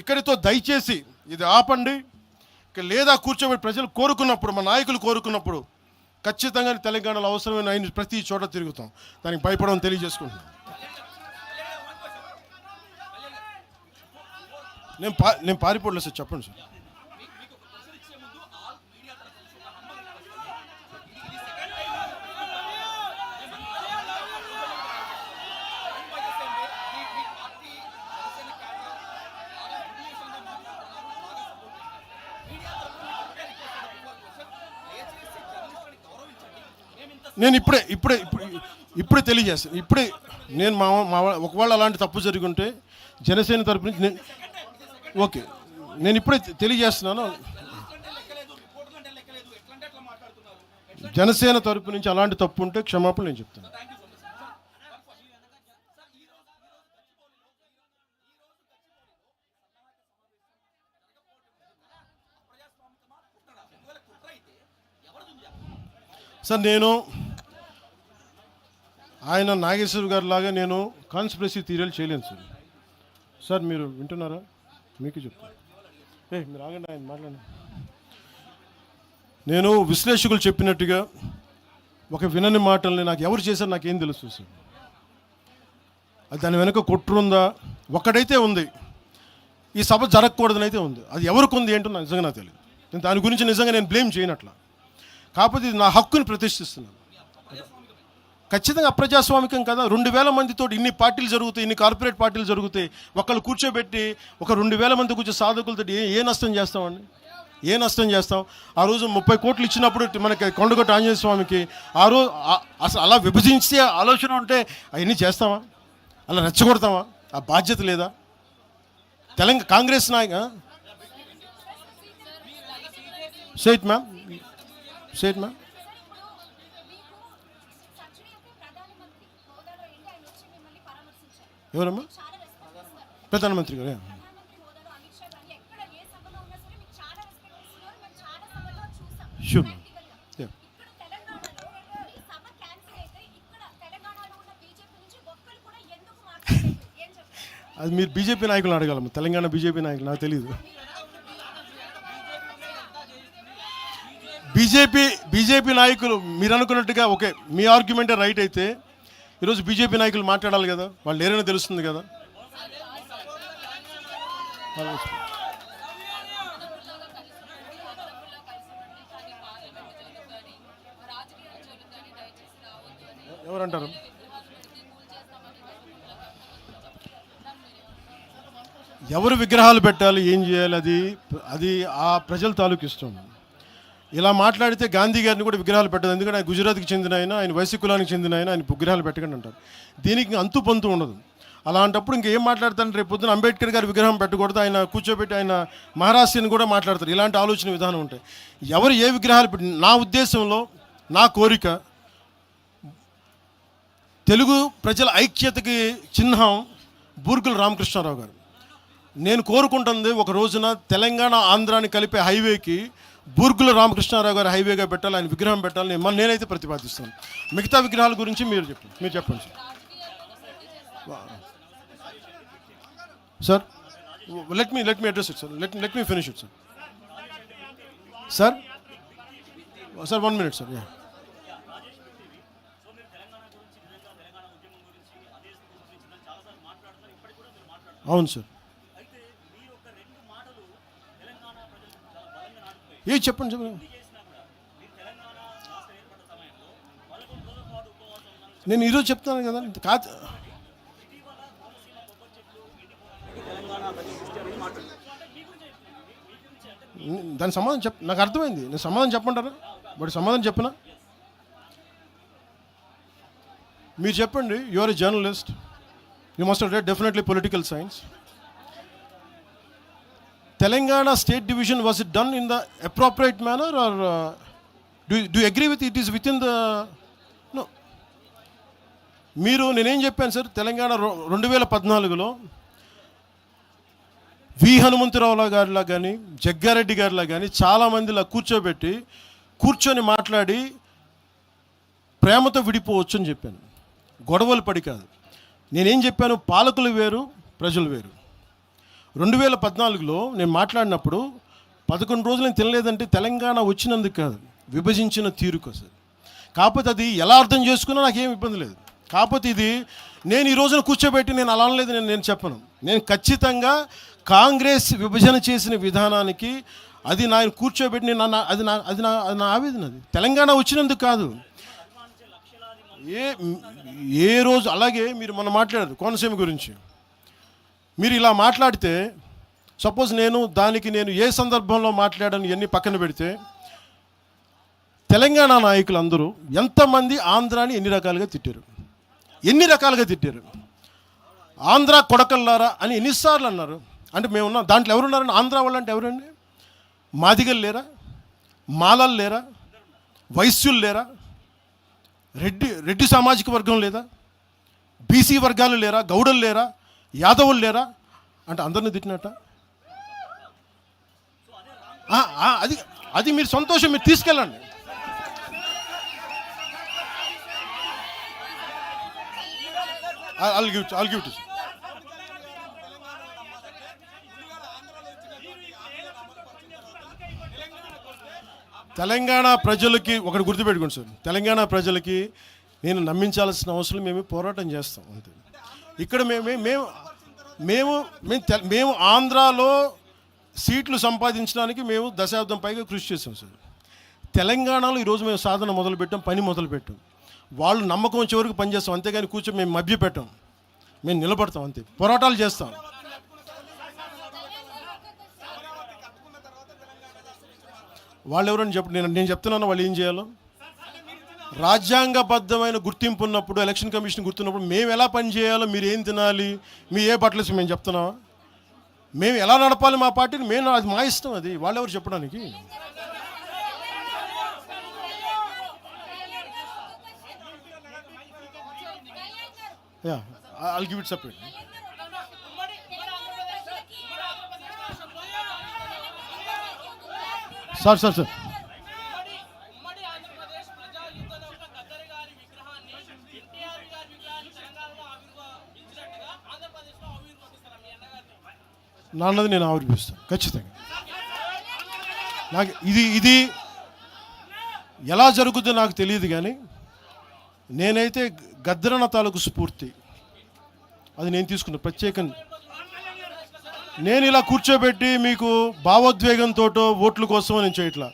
ఇక్కడితో దయచేసి ఇది ఆపండి. ఇక లేదా కూర్చోబెట్టి ప్రజలు కోరుకున్నప్పుడు, మా నాయకులు కోరుకున్నప్పుడు ఖచ్చితంగా తెలంగాణలో అవసరమైన ఆయన ప్రతి చోట తిరుగుతాం. దానికి భయపడమని తెలియజేసుకుంటున్నాను. నేను పారిపోలేదు సార్, చెప్పండి సార్. నేను ఇప్పుడే తెలియజేస్తాను. నేను మా ఒకవేళ అలాంటి తప్పు జరిగి ఉంటే జనసేన తరపు నుంచి ఓకే, నేను ఇప్పుడే తెలియజేస్తున్నాను. జనసేన తరపు నుంచి అలాంటి తప్పు ఉంటే క్షమాపణ నేను చెప్తాను. సార్, నేను ఆయన నాగేశ్వర గారి లాగా నేను కాన్స్పిరసీ థియరీలు చేయలేను సార్. సార్ మీరు వింటున్నారా? మీకు చెప్తాను. మీరు ఆగండి, ఆయన మాట్లాడండి. నేను విశ్లేషకులు చెప్పినట్టుగా ఒక వినని మాటల్ని నాకు ఎవరు చేశారు నాకేం తెలుసు సార్. అది దాని వెనక కుట్రుందా? ఒక్కడైతే ఉంది, ఈ సభ జరగకూడదని అయితే ఉంది. అది ఎవరికి ఉంది ఏంటో నాకు నిజంగా నాకు తెలియదు. నేను దాని గురించి నిజంగా నేను బ్లేమ్ చేయనట్లా. కాకపోతే ఇది నా హక్కుని ప్రతిష్ఠిస్తున్నాను. ఖచ్చితంగా అప్రజాస్వామికం కదా. 2,000 మందితో ఇన్ని పార్టీలు జరుగుతాయి, ఇన్ని కార్పొరేట్ పార్టీలు జరుగుతాయి. ఒకళ్ళు కూర్చోబెట్టి ఒక 2,000 మంది కూర్చో సాధకులతో ఏ నష్టం చేస్తామండి? ఏ నష్టం చేస్తాం? ఆ రోజు 30 కోట్లు ఇచ్చినప్పుడు మనకి కొండగొట్ట ఆంజనేయ స్వామికి ఆ రోజు అసలు అలా విభజించే ఆలోచన ఉంటే అవన్నీ చేస్తామా? అలా రెచ్చగొడతామా? ఆ బాధ్యత లేదా? కాంగ్రెస్ నాయక సేట్ మ్యామ్ ఎవరమ్మా? ప్రధానమంత్రి గారు. షూర్. అది మీరు బీజేపీ నాయకులు అడగాలమ్మా, తెలంగాణ బీజేపీ నాయకులు, నాకు తెలియదు. బీజేపీ నాయకులు మీరు అనుకున్నట్టుగా ఓకే, మీ ఆర్గ్యుమెంటే రైట్ అయితే ఈరోజు బీజేపీ నాయకులు మాట్లాడాలి కదా, వాళ్ళు లేరని తెలుస్తుంది కదా. ఎవరంటారు? ఎవరు విగ్రహాలు పెట్టాలి, ఏం చేయాలి, అది ఆ ప్రజల తాలూకు ఇష్టం. ఇలా మాట్లాడితే గాంధీ గారిని కూడా విగ్రహాలు పెట్టదు. ఎందుకంటే ఆయన గుజరాత్కి చెందిన ఆయన వైశ్య కులానికి చెందిన ఆయన విగ్రహాలు పెట్టకండి అంటారు. దీనికి అంతు పొంతు ఉండదు. అలాంటప్పుడు ఇంకేం మాట్లాడతాను? రేపు పొద్దున అంబేద్కర్ గారి విగ్రహం పెట్టకూడదు, ఆయన కూర్చోబెట్టి ఆయన మహారాష్ట్రని కూడా మాట్లాడతారు. ఇలాంటి ఆలోచన విధానం ఉంటాయి. ఎవరు ఏ విగ్రహాలు పెట్టి, నా ఉద్దేశంలో నా కోరిక తెలుగు ప్రజల ఐక్యతకి చిహ్నం బూర్గుల రామకృష్ణారావు గారు. నేను కోరుకుంటుంది ఒక రోజున తెలంగాణ ఆంధ్రాని కలిపే హైవేకి బూర్గుల రామకృష్ణారావు గారు హైవేగా పెట్టాలి, ఆయన విగ్రహం పెట్టాలని నేనైతే ప్రతిపాదిస్తాను. మిగతా విగ్రహాల గురించి మీరు చెప్పండి sir. Let me address it sir. Let me finish it sir. 1 minute sir. అవును సార్. చెప్పండి. నేను ఈరోజు చెప్తాను కదా. కాదు, దాని సమాధానం నాకు అర్థమైంది. నేను సమాధానం చెప్పంటారా? వాడి సమాధానం చెప్పినా మీరు చెప్పండి. You are a journalist, you must have read definitely political science. Telangana state division was it done in the appropriate manner or do agree with it is with in the no? మీరు నేనేం చెప్పాను సార్, తెలంగాణ 2014లో వి హనుమంతరావు గారిలా కానీ జగ్గారెడ్డి గారిలా కానీ చాలామందిలా కూర్చొని మాట్లాడి ప్రేమతో విడిపోవచ్చు అని చెప్పాను. గొడవలు పడి కాదు. నేనేం చెప్పాను, పాలకులు వేరు, ప్రజలు వేరు. 2014లో నేను మాట్లాడినప్పుడు 11 రోజులు నేను తినలేదంటే తెలంగాణ వచ్చినందుకు కాదు, విభజించిన తీరుకు అసలు. కాకపోతే అది ఎలా అర్థం చేసుకున్నా నాకేం ఇబ్బంది లేదు. కాకపోతే ఇది నేను ఈ రోజున కూర్చోబెట్టి నేను అలా అనలేదు, నేను చెప్పను. నేను ఖచ్చితంగా కాంగ్రెస్ విభజన చేసిన విధానానికి అది నేను కూర్చోబెట్టి నేను అది నా ఆవేదన. అది తెలంగాణ వచ్చినందుకు కాదు. ఏ రోజు అలాగే మీరు మొన్న మాట్లాడారు కోనసీమ గురించి. మీరు ఇలా మాట్లాడితే సపోజ్ నేను ఏ సందర్భంలో మాట్లాడాను ఇవన్నీ పక్కన పెడితే, తెలంగాణ నాయకులు అందరూ ఎంతమంది ఆంధ్రాని ఎన్ని రకాలుగా తిట్టారు. ఆంధ్ర కొడకల్లారా అని ఎన్నిసార్లు అన్నారు. అంటే మేమున్నాం దాంట్లో ఎవరున్నారని? ఆంధ్ర వాళ్ళు అంటే ఎవరండి? మాదిగలు లేరా? మాలలు లేరా? వైశ్యులు లేరా? రెడ్డి సామాజిక వర్గం లేదా? బీసీ వర్గాలు లేరా? గౌడలు లేరా? యాదవులు లేరా? అంటే అందరిని తిట్టినట్ట. అది మీరు సంతోషం, మీరు తీసుకెళ్ళండి. I'll give to you. Telangana ప్రజలకి ఒకటి గుర్తుపెట్టుకోండి సార్, తెలంగాణ ప్రజలకి నేను నమ్మించాల్సిన అవసరం మేము పోరాటం చేస్తాం అంతే. ఇక్కడ మేము ఆంధ్రాలో సీట్లు సంపాదించడానికి మేము దశాబ్దం పైగా కృషి చేస్తాం సార్. తెలంగాణలో ఈరోజు మేము సాధన మొదలుపెట్టాం, పని మొదలుపెట్టాం. వాళ్ళు నమ్మకం వచ్చే వరకు పనిచేస్తాం, అంతేగాని కూర్చొని మేము మభ్యపెట్టాం. మేము నిలబడతాం అంతే, పోరాటాలు చేస్తాం. వాళ్ళు ఎవరని నేను చెప్తున్నాను వాళ్ళు ఏం చేయాలో. రాజ్యాంగబద్ధమైన గుర్తింపు ఉన్నప్పుడు, ఎలక్షన్ కమిషన్ గుర్తున్నప్పుడు మేము ఎలా పని చేయాలో, మీరు ఏం తినాలి, మీ ఏ బట్టలు మేము చెప్తున్నామా? మేము ఎలా నడపాలి మా పార్టీని అది మా ఇష్టం. అది వాళ్ళెవరు చెప్పడానికి? I'll give it separate. Sir. నాన్నది నేను ఆవిర్భిస్తాను ఖచ్చితంగా. నాకు ఇది ఎలా జరుగుతుందో నాకు తెలియదు, కానీ నేనైతే గద్దరన్న తాలూకు స్ఫూర్తి అది నేను తీసుకున్నా ప్రత్యేకంగా. నేను ఇలా కూర్చోబెట్టి మీకు భావోద్వేగంతో ఓట్ల కోసం నేను చేయట్లా.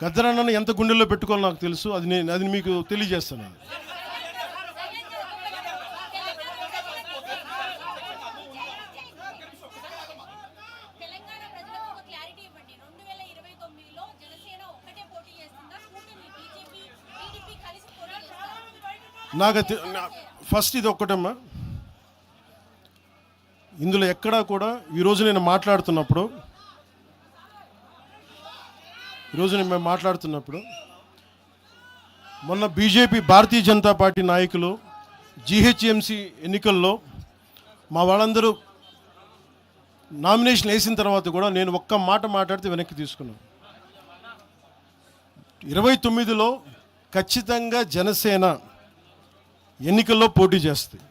గద్దరన్నను ఎంత గుండెల్లో పెట్టుకోవాలో నాకు తెలుసు. అది మీకు తెలియజేస్తాను. నాకు ఫస్ట్ ఇది ఒక్కటమ్మా, ఇందులో ఎక్కడా కూడా ఈరోజు నేను మాట్లాడుతున్నప్పుడు మొన్న బీజేపీ భారతీయ జనతా పార్టీ నాయకులు జీహెచ్ఎంసీ ఎన్నికల్లో మా వాళ్ళందరూ నామినేషన్ వేసిన తర్వాత కూడా నేను ఒక్క మాట మాట్లాడితే వెనక్కి తీసుకున్నాను. 29లో ఖచ్చితంగా జనసేన ఎన్నికల్లో పోటీ చేస్తుంది.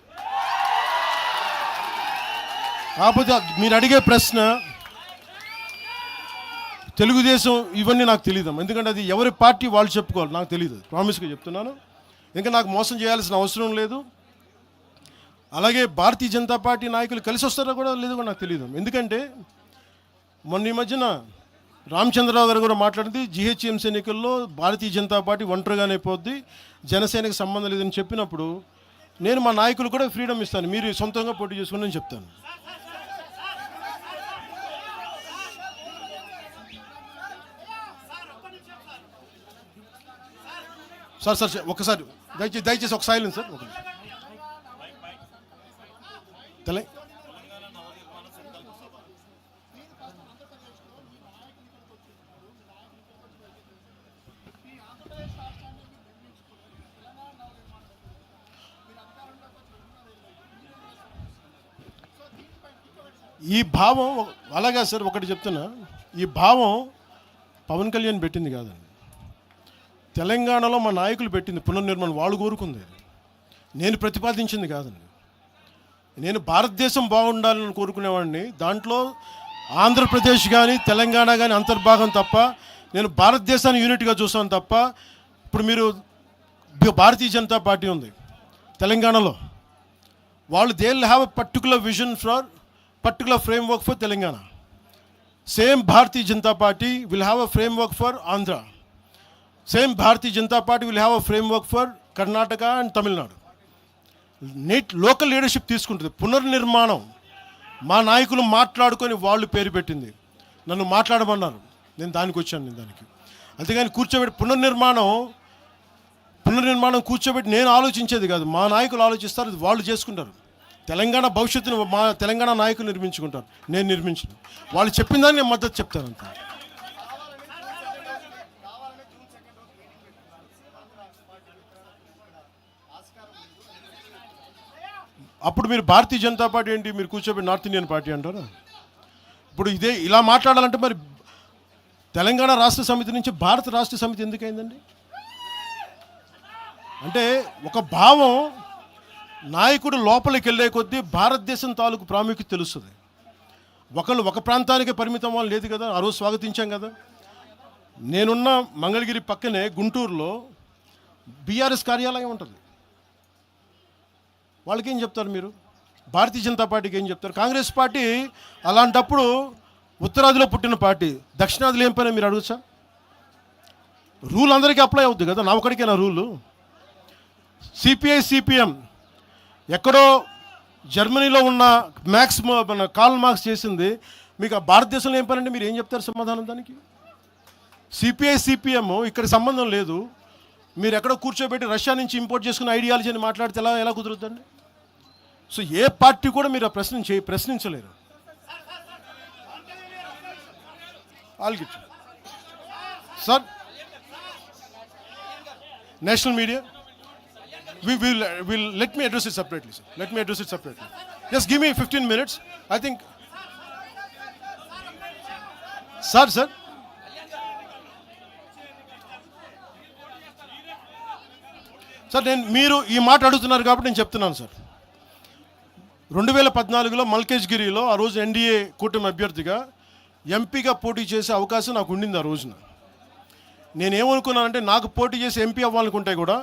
కాకపోతే మీరు అడిగే ప్రశ్న తెలుగుదేశం ఇవన్నీ నాకు తెలియదు, ఎందుకంటే అది ఎవరి పార్టీ వాళ్ళు చెప్పుకోవాలి, నాకు తెలియదు. ప్రామిస్గా చెప్తున్నాను, ఇంకా నాకు మోసం చేయాల్సిన అవసరం లేదు. అలాగే భారతీయ జనతా పార్టీ నాయకులు కలిసి వస్తారో కూడా లేదో కూడా నాకు తెలియదు. ఎందుకంటే మొన్న ఈ మధ్యన రామచంద్రరావు గారు కూడా మాట్లాడింది, జీహెచ్ఎంసీ ఎన్నికల్లో భారతీయ జనతా పార్టీ ఒంటరిగానే పోద్ది, జనసేనకి సంబంధం లేదని చెప్పినప్పుడు నేను మా నాయకులు కూడా ఫ్రీడమ్ ఇస్తాను, మీరు సొంతంగా పోటీ చేసుకుని చెప్తాను. సార్ సార్ ఒకసారి దయచేసి ఒక సైలెన్స్ సార్. ఒక తెలంగాణ ఈ భావం అలాగా సార్. ఒకటి చెప్తున్నా, ఈ భావం పవన్ కళ్యాణ్ పెట్టింది కాదండి, తెలంగాణలో మా నాయకులు పెట్టింది. పునర్నిర్మాణం వాళ్ళు కోరుకుంది, నేను ప్రతిపాదించింది కాదండి. నేను భారతదేశం బాగుండాలని కోరుకునేవాడిని. దాంట్లో ఆంధ్రప్రదేశ్ కానీ తెలంగాణ కానీ అంతర్భాగం తప్ప, నేను భారతదేశాన్ని యూనిట్గా చూసాను తప్ప. ఇప్పుడు మీరు భారతీయ జనతా పార్టీ ఉంది తెలంగాణలో, వాళ్ళు they will have a particular vision for particular framework for Telangana. Same Bharatiya Janata Party will have a framework for Andhra. Same Bharatiya Janata Party will have a framework for Karnataka and Tamil Nadu. Local leadership తీసుకుంటుంది. పునర్నిర్మాణం మా నాయకులు మాట్లాడుకొని వాళ్ళు పేరు పెట్టింది, నన్ను మాట్లాడమన్నారు, నేను దానికి వచ్చాను. నేను దానికి అంతేగాని కూర్చోబెట్టి పునర్నిర్మాణం కూర్చోబెట్టి నేను ఆలోచించేది కాదు. మా నాయకులు ఆలోచిస్తారు, వాళ్ళు చేసుకుంటారు. తెలంగాణ భవిష్యత్తును మా తెలంగాణ నాయకులు నిర్మించుకుంటారు, నేను నిర్మించను. వాళ్ళు చెప్పిన దాన్ని నేను మద్దతు చెప్తాను అంత. అప్పుడు మీరు భారతీయ జనతా పార్టీ ఏంటి, మీరు కూర్చోబెట్టి నార్త్ ఇండియన్ పార్టీ అంటారా? ఇప్పుడు ఇదే ఇలా మాట్లాడాలంటే మరి తెలంగాణ రాష్ట్ర సమితి నుంచి భారత రాష్ట్ర సమితి ఎందుకైందండి? అంటే ఒక భావం నాయకుడు లోపలికి వెళ్ళే కొద్దీ భారతదేశం తాలూకు ప్రాముఖ్యత తెలుస్తుంది. ఒకళ్ళు ఒక ప్రాంతానికే పరిమితం వాళ్ళు లేదు కదా. ఆ రోజు స్వాగతించాం కదా. నేనున్న మంగళగిరి పక్కనే గుంటూరులో బీఆర్ఎస్ కార్యాలయం ఉంటుంది. వాళ్ళకి ఏం చెప్తారు మీరు? భారతీయ జనతా పార్టీకి ఏం చెప్తారు? కాంగ్రెస్ పార్టీ అలాంటప్పుడు ఉత్తరాదిలో పుట్టిన పార్టీ, దక్షిణాదిలో ఏం పని మీరు అడగచ్చా? రూల్ అందరికీ అప్లై అవుద్ది కదా, నా ఒకడికేనా రూలు? సిపిఐ సిపిఎం ఎక్కడో జర్మనీలో ఉన్న మన కార్ల్ మార్క్స్ చేసింది, మీకు ఆ భారతదేశంలో ఏం పనండి? మీరు ఏం చెప్తారు సమాధానం దానికి? సిపిఐ సిపిఎం ఇక్కడ సంబంధం లేదు. మీరు ఎక్కడో కూర్చోబెట్టి రష్యా నుంచి ఇంపోర్ట్ చేసుకున్న ఐడియాలజీ అని మాట్లాడితే ఎలా కుదురుతుందండి? సో ఏ పార్టీ కూడా మీరు ఆ ప్రశ్నించలేరు. ఆల్గిట్ sir, national media will let me address it separately, sir. Let me address it separately. Just give me 15 minutes. I think sir నేను మీరు ఈ మాట అడుగుతున్నారు కాబట్టి నేను చెప్తున్నాను సార్. 2014లో మల్కేజ్గిరిలో ఆ రోజు ఎన్డీఏ కూటమి అభ్యర్థిగా ఎంపీగా పోటీ చేసే అవకాశం నాకు ఉండింది. ఆ రోజున నేనేమనుకున్నానంటే, నాకు పోటీ చేసి ఎంపీ అవ్వాలనుకుంటే కూడా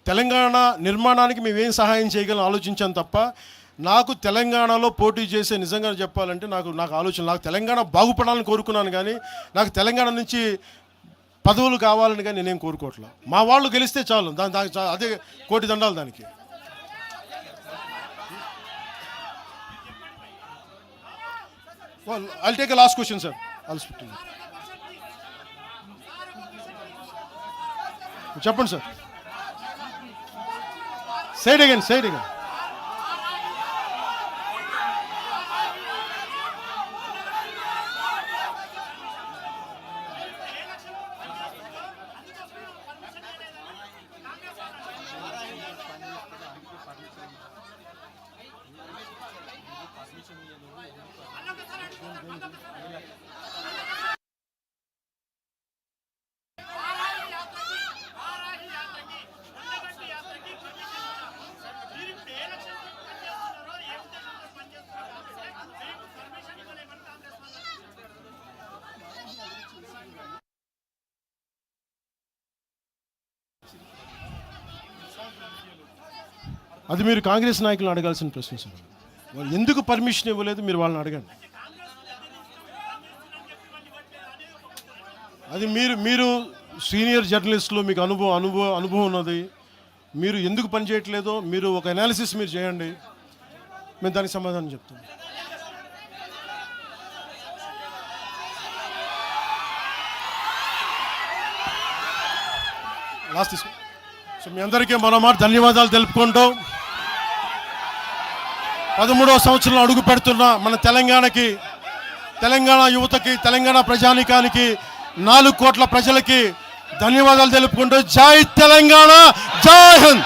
తెలంగాణ నిర్మాణానికి మేమేం సహాయం చేయగలం ఆలోచించాను తప్ప, నాకు తెలంగాణలో పోటీ చేసే నిజంగా చెప్పాలంటే నాకు ఆలోచన, నాకు తెలంగాణ బాగుపడాలని కోరుకున్నాను కానీ నాకు తెలంగాణ నుంచి పదవులు కావాలని కానీ నేనేం కోరుకోవట్లేదు. మా వాళ్ళు గెలిస్తే చాలు, దానికి అదే కోటి దండాలు దానికి. I'll take a last question, sir. I'll speak to you. చెప్పండి సార్. Say it again. అది మీరు కాంగ్రెస్ నాయకులను అడగాల్సిన ప్రశ్న సార్. వాళ్ళు ఎందుకు పర్మిషన్ ఇవ్వలేదు మీరు వాళ్ళని అడగండి. అది మీరు సీనియర్ జర్నలిస్టులు, మీకు అనుభవం ఉన్నది. మీరు ఎందుకు పని చేయట్లేదో మీరు ఒక అనాలిసిస్ మీరు చేయండి, మేము దానికి సమాధానం చెప్తాం. లాస్ట్ తీసుకో. సో మీ అందరికీ మరోమారు ధన్యవాదాలు తెలుపుకుంటూ 13వ సంవత్సరంలో అడుగు పెడుతున్న మన తెలంగాణకి, తెలంగాణ యువతకి, తెలంగాణ ప్రజానికానికి, 4 కోట్ల ప్రజలకి ధన్యవాదాలు తెలుపుకుంటూ జై తెలంగాణ, జై హింద్.